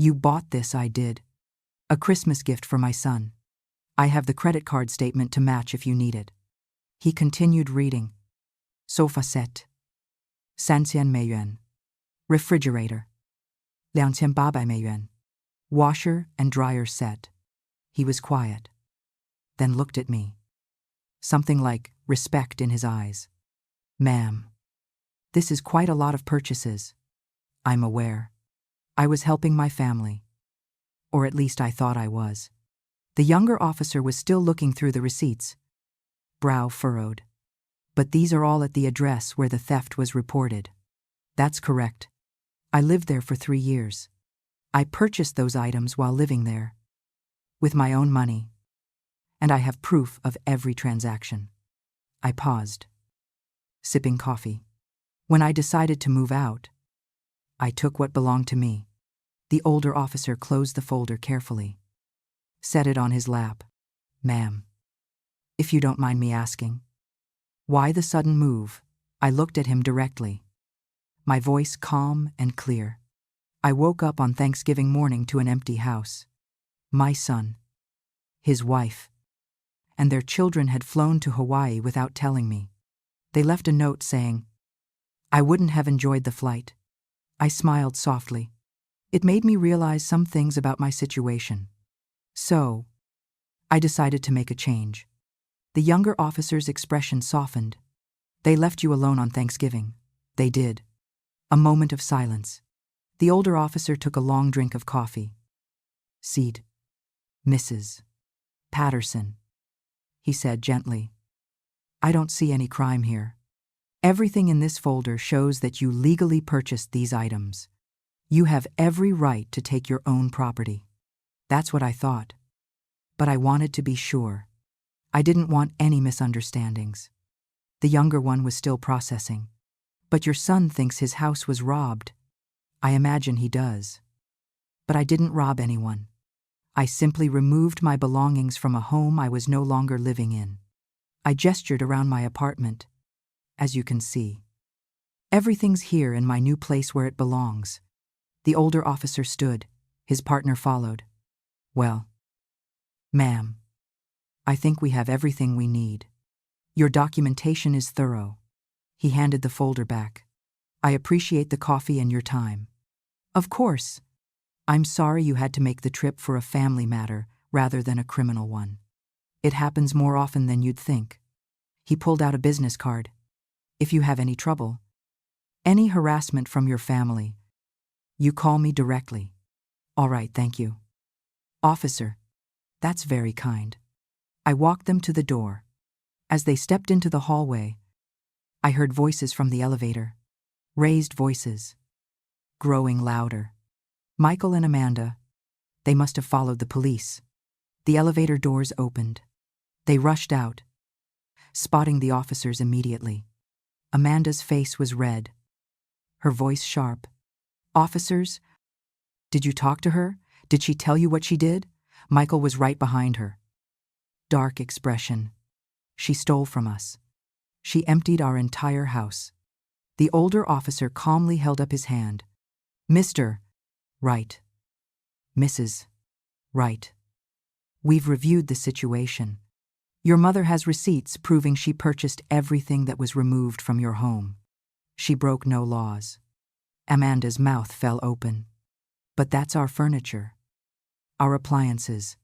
You bought this, I did. A Christmas gift for my son. I have the credit card statement to match if you need it. He continued reading. Sofa set. 3000美元. Refrigerator. 2800美元. Washer and dryer set. He was quiet. Then looked at me. Something like respect in his eyes. Ma'am. This is quite a lot of purchases. I'm aware. I was helping my family. Or at least I thought I was. The younger officer was still looking through the receipts. Brow furrowed. But these are all at the address where the theft was reported. That's correct. I lived there for 3 years. I purchased those items while living there. With my own money. And I have proof of every transaction. I paused. Sipping coffee. When I decided to move out, I took what belonged to me. The older officer closed the folder carefully. Set it on his lap. Ma'am. If you don't mind me asking. Why the sudden move? I looked at him directly. My voice calm and clear. I woke up on Thanksgiving morning to an empty house. My son. His wife. And their children had flown to Hawaii without telling me. They left a note saying, I wouldn't have enjoyed the flight. I smiled softly. It made me realize some things about my situation. So, I decided to make a change. The younger officer's expression softened. They left you alone on Thanksgiving. They did. A moment of silence. The older officer took a long drink of coffee. Seat. Mrs. Patterson. He said gently. I don't see any crime here. Everything in this folder shows that you legally purchased these items. You have every right to take your own property. That's what I thought. But I wanted to be sure. I didn't want any misunderstandings. The younger one was still processing. But your son thinks his house was robbed. I imagine he does. But I didn't rob anyone. I simply removed my belongings from a home I was no longer living in. I gestured around my apartment. As you can see. Everything's here in my new place where it belongs. The older officer stood. His partner followed. Well, ma'am, I think we have everything we need. Your documentation is thorough. He handed the folder back. I appreciate the coffee and your time. Of course. I'm sorry you had to make the trip for a family matter rather than a criminal one. It happens more often than you'd think. He pulled out a business card. If you have any trouble, any harassment from your family, you call me directly. All right, thank you. Officer, that's very kind. I walked them to the door. As they stepped into the hallway, I heard voices from the elevator. Raised voices. Growing louder. Michael and Amanda. They must have followed the police. The elevator doors opened. They rushed out, spotting the officers immediately. Amanda's face was red. Her voice sharp. Officers? Did you talk to her? Did she tell you what she did? Michael was right behind her. Dark expression. She stole from us. She emptied our entire house. The older officer calmly held up his hand. Mr. Right. Mrs. Right. We've reviewed the situation. Your mother has receipts proving she purchased everything that was removed from your home. She broke no laws. Amanda's mouth fell open. But that's our furniture. Our appliances.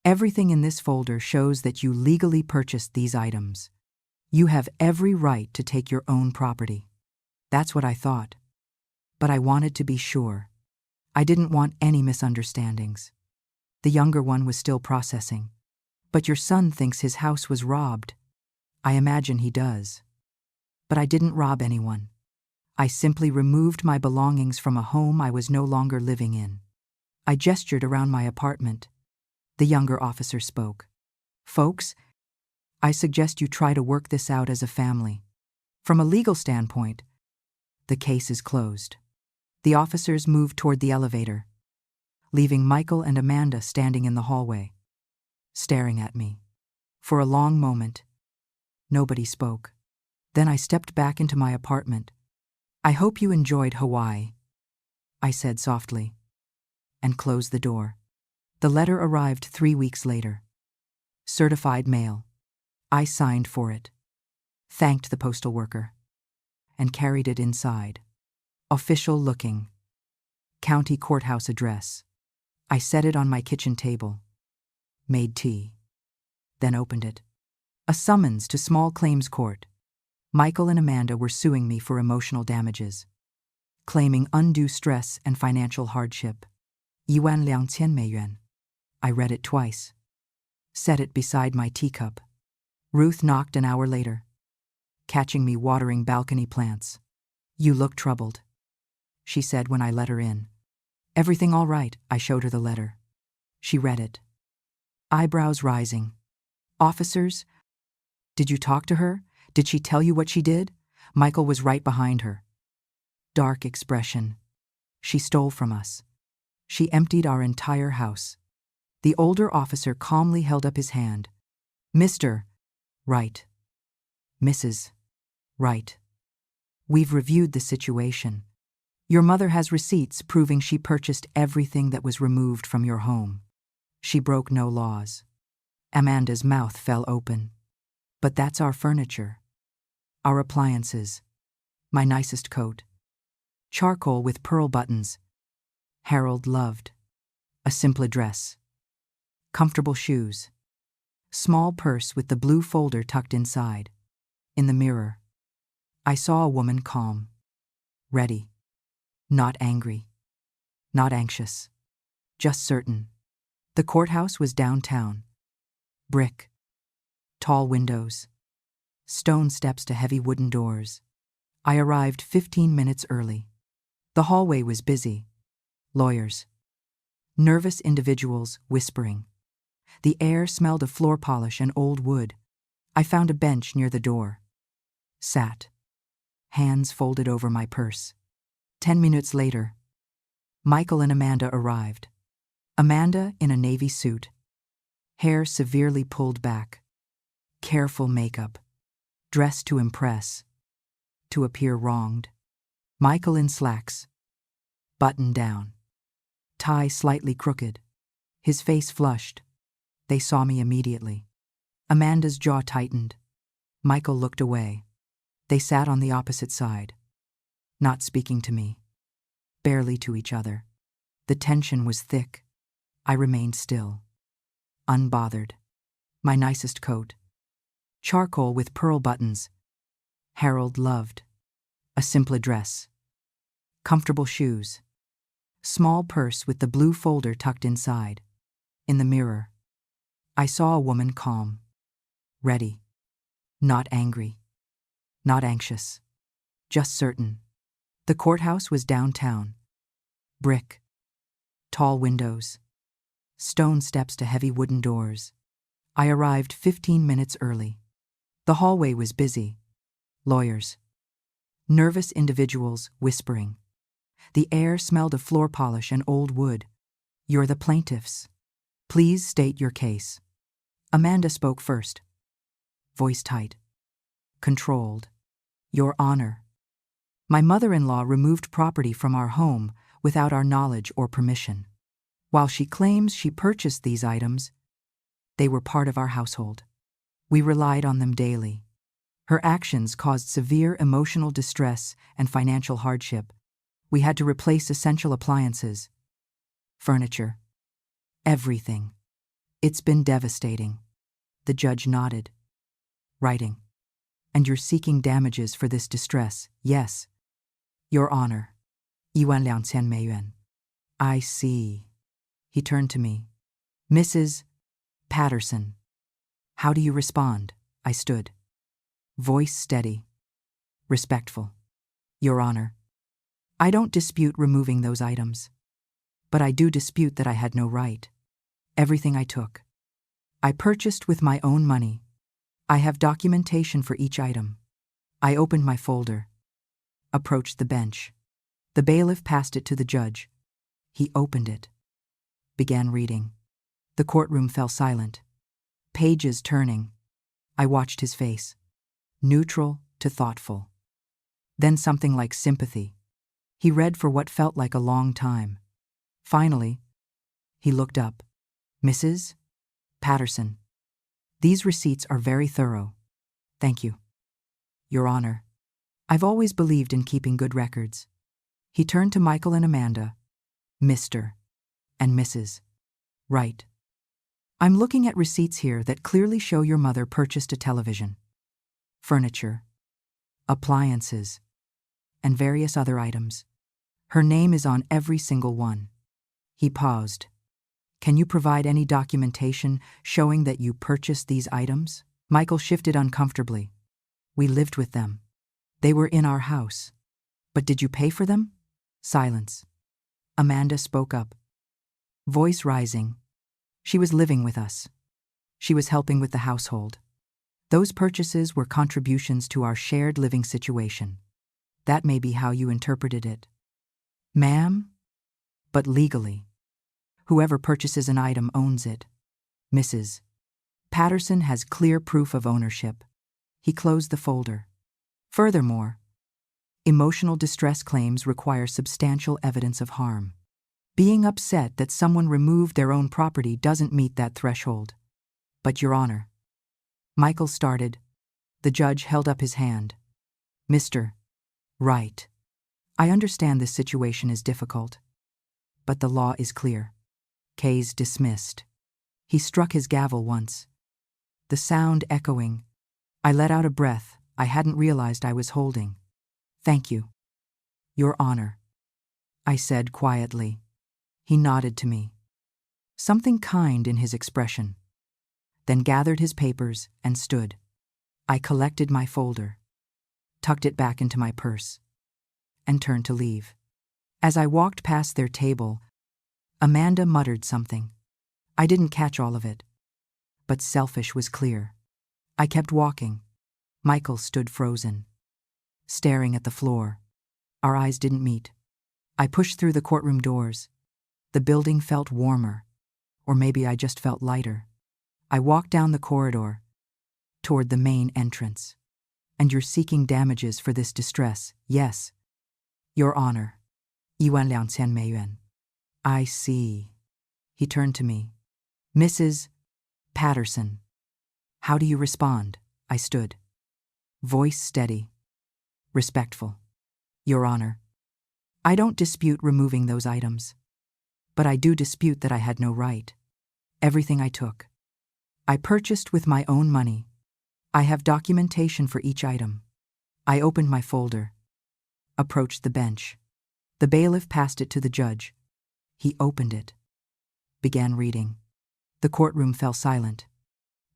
Everything in this folder shows that you legally purchased these items. You have every right to take your own property. That's what I thought. But I wanted to be sure. I didn't want any misunderstandings. The younger one was still processing. But your son thinks his house was robbed. I imagine he does. But I didn't rob anyone. I simply removed my belongings from a home I was no longer living in. I gestured around my apartment. The younger officer spoke. Folks, I suggest you try to work this out as a family. From a legal standpoint, the case is closed. The officers moved toward the elevator, leaving Michael and Amanda standing in the hallway, staring at me. For a long moment, nobody spoke. Then I stepped back into my apartment. I hope you enjoyed Hawaii, I said softly. and closed the door. The letter arrived 3 weeks later. Certified mail. I signed for it, thanked the postal worker, and carried it inside. Official looking. County courthouse address. I set it on my kitchen table, made tea, then opened it. A summons to small claims court. Michael and Amanda were suing me for emotional damages, claiming undue stress and financial hardship. 1,200,000 美元. I read it twice, set it beside my teacup. Ruth knocked an hour later, catching me watering balcony plants. You look troubled, she said when I let her in. Everything all right? I showed her the letter. She read it, eyebrows rising. Officers? Did you talk to her? Did she tell you what she did? Michael was right behind her. Dark expression. She stole from us. She emptied our entire house. The older officer calmly held up his hand. Mr. Right. Mrs. Right. We've reviewed the situation. Your mother has receipts proving she purchased everything that was removed from your home. She broke no laws. Amanda's mouth fell open. But that's our furniture. Our appliances. My nicest coat. Charcoal with pearl buttons. Harold loved. A simple dress. Comfortable shoes. Small purse with the blue folder tucked inside. In the mirror, I saw a woman calm. Ready. Not angry. Not anxious. Just certain. The courthouse was downtown. Brick. Tall windows. Stone steps to heavy wooden doors. I arrived 15 minutes early. The hallway was busy. Lawyers. Nervous individuals whispering. The air smelled of floor polish and old wood. I found a bench near the door. Sat. Hands folded over my purse. 10 minutes later, Michael and Amanda arrived. Amanda in a navy suit. Hair severely pulled back. Careful makeup. Dressed to impress. To appear wronged. Michael in slacks. Button down. Tie slightly crooked. His face flushed. They saw me immediately. Amanda's jaw tightened. Michael looked away. They sat on the opposite side. Not speaking to me. Barely to each other. The tension was thick. I remained still. Unbothered. My nicest coat. Charcoal with pearl buttons. Harold loved. A simple dress. Comfortable shoes. Small purse with the blue folder tucked inside. In the mirror, I saw a woman calm. Ready. Not angry. Not anxious. Just certain. The courthouse was downtown. Brick. Tall windows. Stone steps to heavy wooden doors. I arrived 15 minutes early. The hallway was busy. Lawyers. Nervous individuals whispering. The air smelled of floor polish and old wood. You're the plaintiffs. Please state your case. Amanda spoke first. Voice tight. Controlled. Your Honor. My mother-in-law removed property from our home without our knowledge or permission. While she claims she purchased these items, they were part of our household. We relied on them daily. Her actions caused severe emotional distress and financial hardship. We had to replace essential appliances, furniture, everything. It's been devastating. The judge nodded. Writing. And you're seeking damages for this distress, yes. Your Honor. 1,200,000美元. I see. He turned to me. Mrs. Patterson. How do you respond? I stood. Voice steady. Respectful. Your Honor. I don't dispute removing those items. But I do dispute that I had no right. Everything I took, I purchased with my own money. I have documentation for each item. I opened my folder. Approached the bench. The bailiff passed it to the judge. He opened it. Began reading. The courtroom fell silent. Pages turning. I watched his face. Neutral to thoughtful. Then something like sympathy. He read for what felt like a long time. Finally, He looked up. Mrs. Patterson. These receipts are very thorough. Thank you. Your Honor. I've always believed in keeping good records. He turned to Michael and Amanda. Mr. and Mrs. Right. I'm looking at receipts here that clearly show your mother purchased a television, furniture, appliances, and various other items. Her name is on every single one. He paused. Can you provide any documentation showing that you purchased these items? Michael shifted uncomfortably. We lived with them. They were in our house. But did you pay for them? Silence. Amanda spoke up, voice rising. She was living with us. She was helping with the household. Those purchases were contributions to our shared living situation. That may be how you interpreted it. Ma'am? But legally, whoever purchases an item owns it. Mrs. Patterson has clear proof of ownership. He closed the folder. Furthermore, emotional distress claims require substantial evidence of harm. Being upset that someone removed their own property doesn't meet that threshold. But Your Honor. Michael started. The judge held up his hand. Mr. Right. I understand this situation is difficult. But the law is clear. Case dismissed. He struck his gavel once. The sound echoing. I let out a breath I hadn't realized I was holding. Thank you. Your Honor. I said quietly. He nodded to me. Something kind in his expression. Then gathered his papers and stood. I collected my folder, tucked it back into my purse, and turned to leave. As I walked past their table, Amanda muttered something. I didn't catch all of it. But selfish was clear. I kept walking. Michael stood frozen, staring at the floor. Our eyes didn't meet. I pushed through the courtroom doors. The building felt warmer, or maybe I just felt lighter. I walked down the corridor, toward the main entrance. And you're seeking damages for this distress, yes? Your Honor. 1,200,000 I see. He turned to me. Mrs. Patterson. How do you respond? I stood. Voice steady. Respectful. Your Honor. I don't dispute removing those items. But I do dispute that I had no right. Everything I took, I purchased with my own money. I have documentation for each item. I opened my folder, approached the bench. The bailiff passed it to the judge. He opened it, began reading. The courtroom fell silent,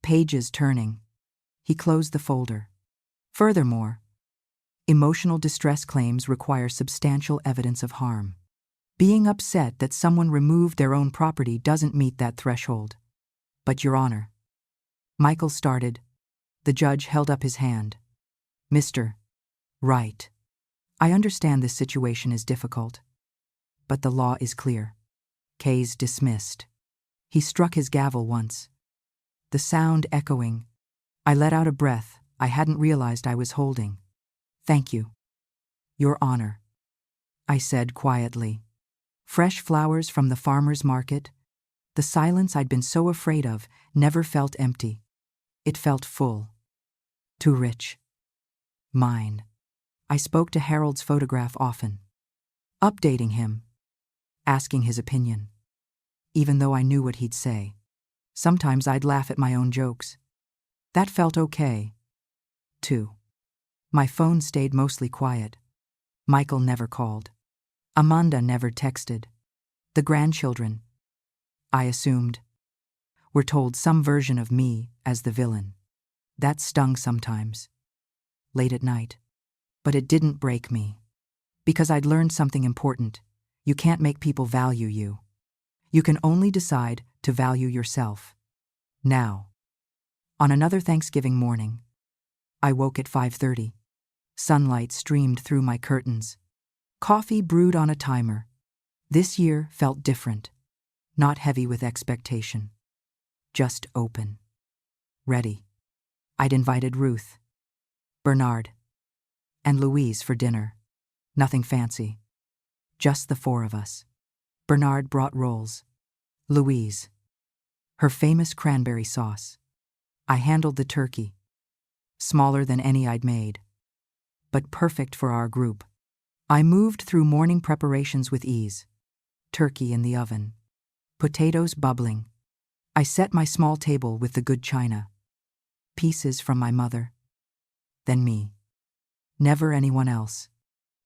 pages turning. He closed the folder. Furthermore, emotional distress claims require substantial evidence of harm. Being upset that someone removed their own property doesn't meet that threshold. But Your Honor. Michael started. The judge held up his hand. Mr. Right. I understand this situation is difficult. But the law is clear. Case dismissed. He struck his gavel once. The sound echoing. I let out a breath I hadn't realized I was holding. Thank you. Your Honor. I said quietly. Fresh flowers from the farmer's market. The silence I'd been so afraid of never felt empty. It felt full. Too rich. Mine. I spoke to Harold's photograph often, updating him, asking his opinion. Even though I knew what he'd say, sometimes I'd laugh at my own jokes. That felt okay, too. My phone stayed mostly quiet. Michael never called. Amanda never texted. The grandchildren, I assumed, were told some version of me as the villain. That stung sometimes, late at night. But it didn't break me. Because I'd learned something important. You can't make people value you. You can only decide to value yourself. Now. On another Thanksgiving morning, I woke at 5:30. Sunlight streamed through my curtains. Coffee brewed on a timer. This year felt different. Not heavy with expectation. Just open. Ready. I'd invited Ruth, Bernard, and Louise for dinner. Nothing fancy. Just the four of us. Bernard brought rolls. Louise. Her famous cranberry sauce. I handled the turkey. Smaller than any I'd made, but perfect for our group. I moved through morning preparations with ease. Turkey in the oven. Potatoes bubbling. I set my small table with the good china. Pieces from my mother. Then me. Never anyone else.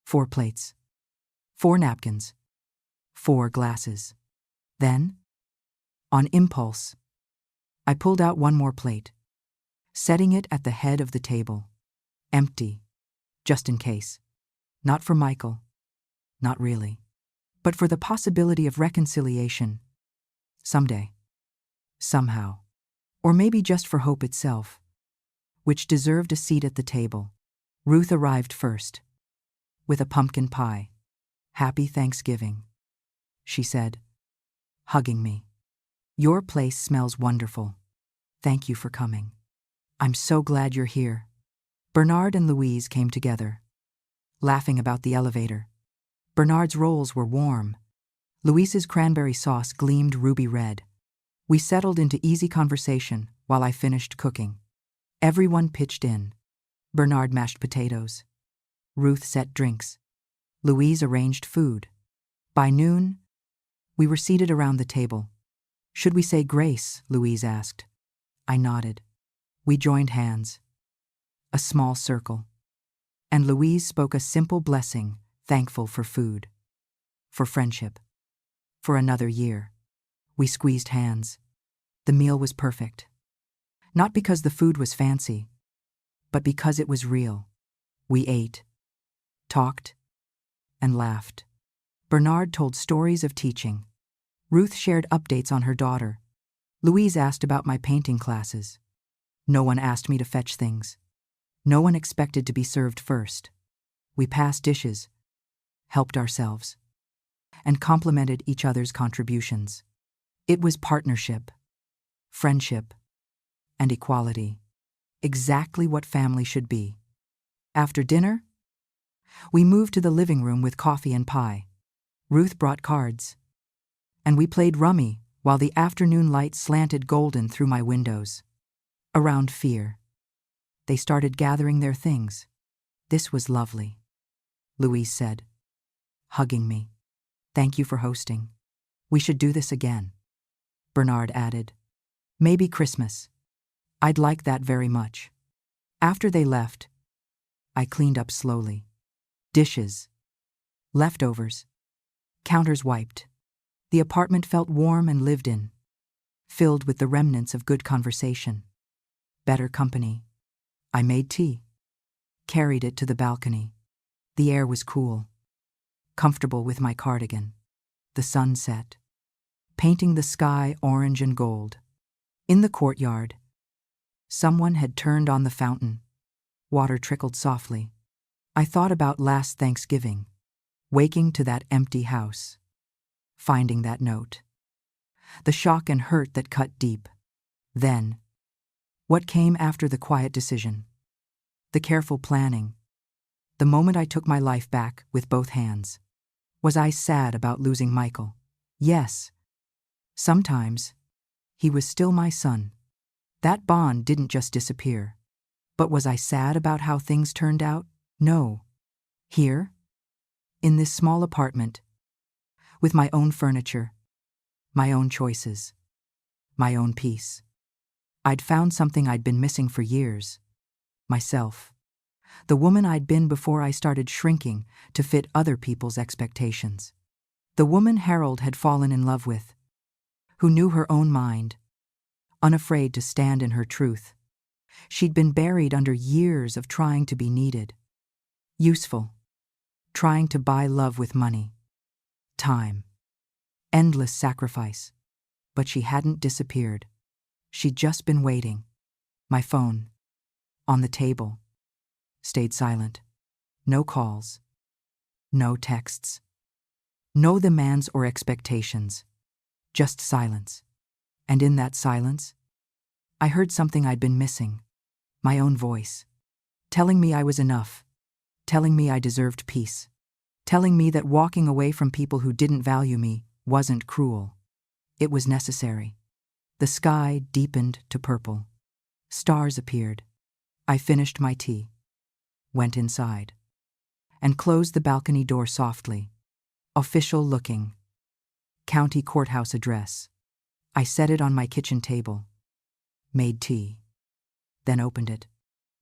4 plates. 4 napkins. 4 glasses. Then, on impulse, I pulled out one more plate, setting it at the head of the table. Empty, just in case. Not for Michael. Not really. But for the possibility of reconciliation. Someday. Somehow. Or maybe just for hope itself, which deserved a seat at the table. Ruth arrived first, with a pumpkin pie. "Happy Thanksgiving," she said, hugging me. "Your place smells wonderful. Thank you for coming. I'm so glad you're here." Bernard and Louise came together, laughing about the elevator. Bernard's rolls were warm. Louise's cranberry sauce gleamed ruby red. We settled into easy conversation while I finished cooking. Everyone pitched in. Bernard mashed potatoes. Ruth set drinks. Louise arranged food. By noon, we were seated around the table. "Should we say grace?" Louise asked. I nodded. We joined hands. A small circle. And Louise spoke a simple blessing, thankful for food. For friendship. For another year. We squeezed hands. The meal was perfect. Not because the food was fancy, but because it was real. We ate, talked, and laughed. Bernard told stories of teaching. Ruth shared updates on her daughter. Louise asked about my painting classes. No one asked me to fetch things. No one expected to be served first. We passed dishes, helped ourselves, and complimented each other's contributions. It was partnership, friendship, and equality. Exactly what family should be. After dinner, we moved to the living room with coffee and pie. Ruth brought cards, and we played rummy while the afternoon light slanted golden through my windows. Around fear. They started gathering their things. "This was lovely," Louise said, hugging me. "Thank you for hosting. We should do this again." Bernard added, "Maybe Christmas." I'd like that very much. After they left, I cleaned up slowly. Dishes, leftovers, counters wiped. The apartment felt warm and lived in, filled with the remnants of good conversation. Better company. I made tea, carried it to the balcony. The air was cool, comfortable with my cardigan. The sun set, painting the sky orange and gold. In the courtyard, someone had turned on the fountain. Water trickled softly. I thought about last Thanksgiving, waking to that empty house, finding that note. The shock and hurt that cut deep. Then, what came after the quiet decision? The careful planning. The moment I took my life back with both hands. Was I sad about losing Michael? Yes. Sometimes. He was still my son. That bond didn't just disappear. But was I sad about how things turned out? No. Here, in this small apartment, with my own furniture, my own choices, my own peace, I'd found something I'd been missing for years. Myself. The woman I'd been before I started shrinking to fit other people's expectations. The woman Harold had fallen in love with, who knew her own mind, unafraid to stand in her truth. She'd been buried under years of trying to be needed, useful, trying to buy love with money, time, endless sacrifice. But she hadn't disappeared. She'd just been waiting. My phone, on the table, stayed silent. No calls, no texts, no demands or expectations, just silence. And in that silence, I heard something I'd been missing. My own voice, telling me I was enough, telling me I deserved peace, telling me that walking away from people who didn't value me wasn't cruel. It was necessary. The sky deepened to purple. Stars appeared. I finished my tea, went inside, and closed the balcony door softly. Official looking. County courthouse address. I set it on my kitchen table. Made tea. Then opened it.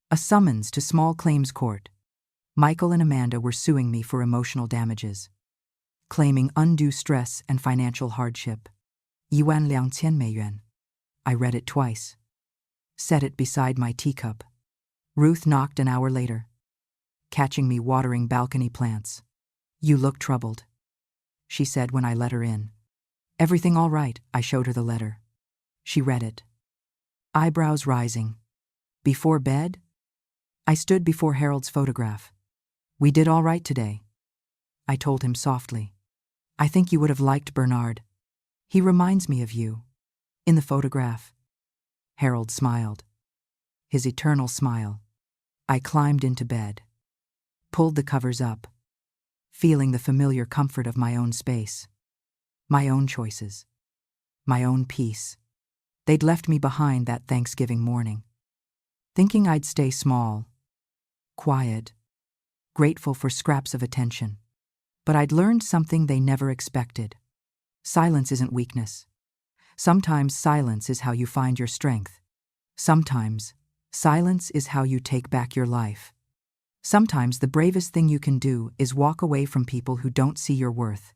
A summons to small claims court. Michael and Amanda were suing me for emotional damages, claiming undue stress and financial hardship. Yuan 2,000 美元. I read it twice. Set it beside my teacup. Ruth knocked an hour later, catching me watering balcony plants. You look troubled, she said when I let her in. Everything all right, I showed her the letter. She read it, eyebrows rising. Before bed? I stood before Harold's photograph. We did all right today, I told him softly. I think you would have liked Bernard. He reminds me of you. In the photograph. Harold smiled. His eternal smile. I climbed into bed, pulled the covers up, feeling the familiar comfort of my own space, my own choices, my own peace. They'd left me behind that Thanksgiving morning, thinking I'd stay small, quiet, grateful for scraps of attention. But I'd learned something they never expected. Silence isn't weakness. Sometimes silence is how you find your strength. Sometimes silence is how you take back your life. Sometimes the bravest thing you can do is walk away from people who don't see your worth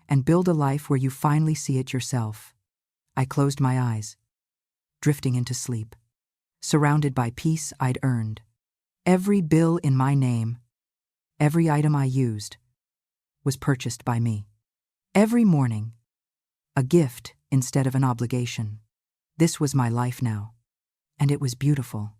and build a life where you finally see it yourself. I closed my eyes, drifting into sleep, surrounded by peace I'd earned. Every bill in my name, every item I used, was purchased by me. Every morning, a gift instead of an obligation. This was my life now, and it was beautiful.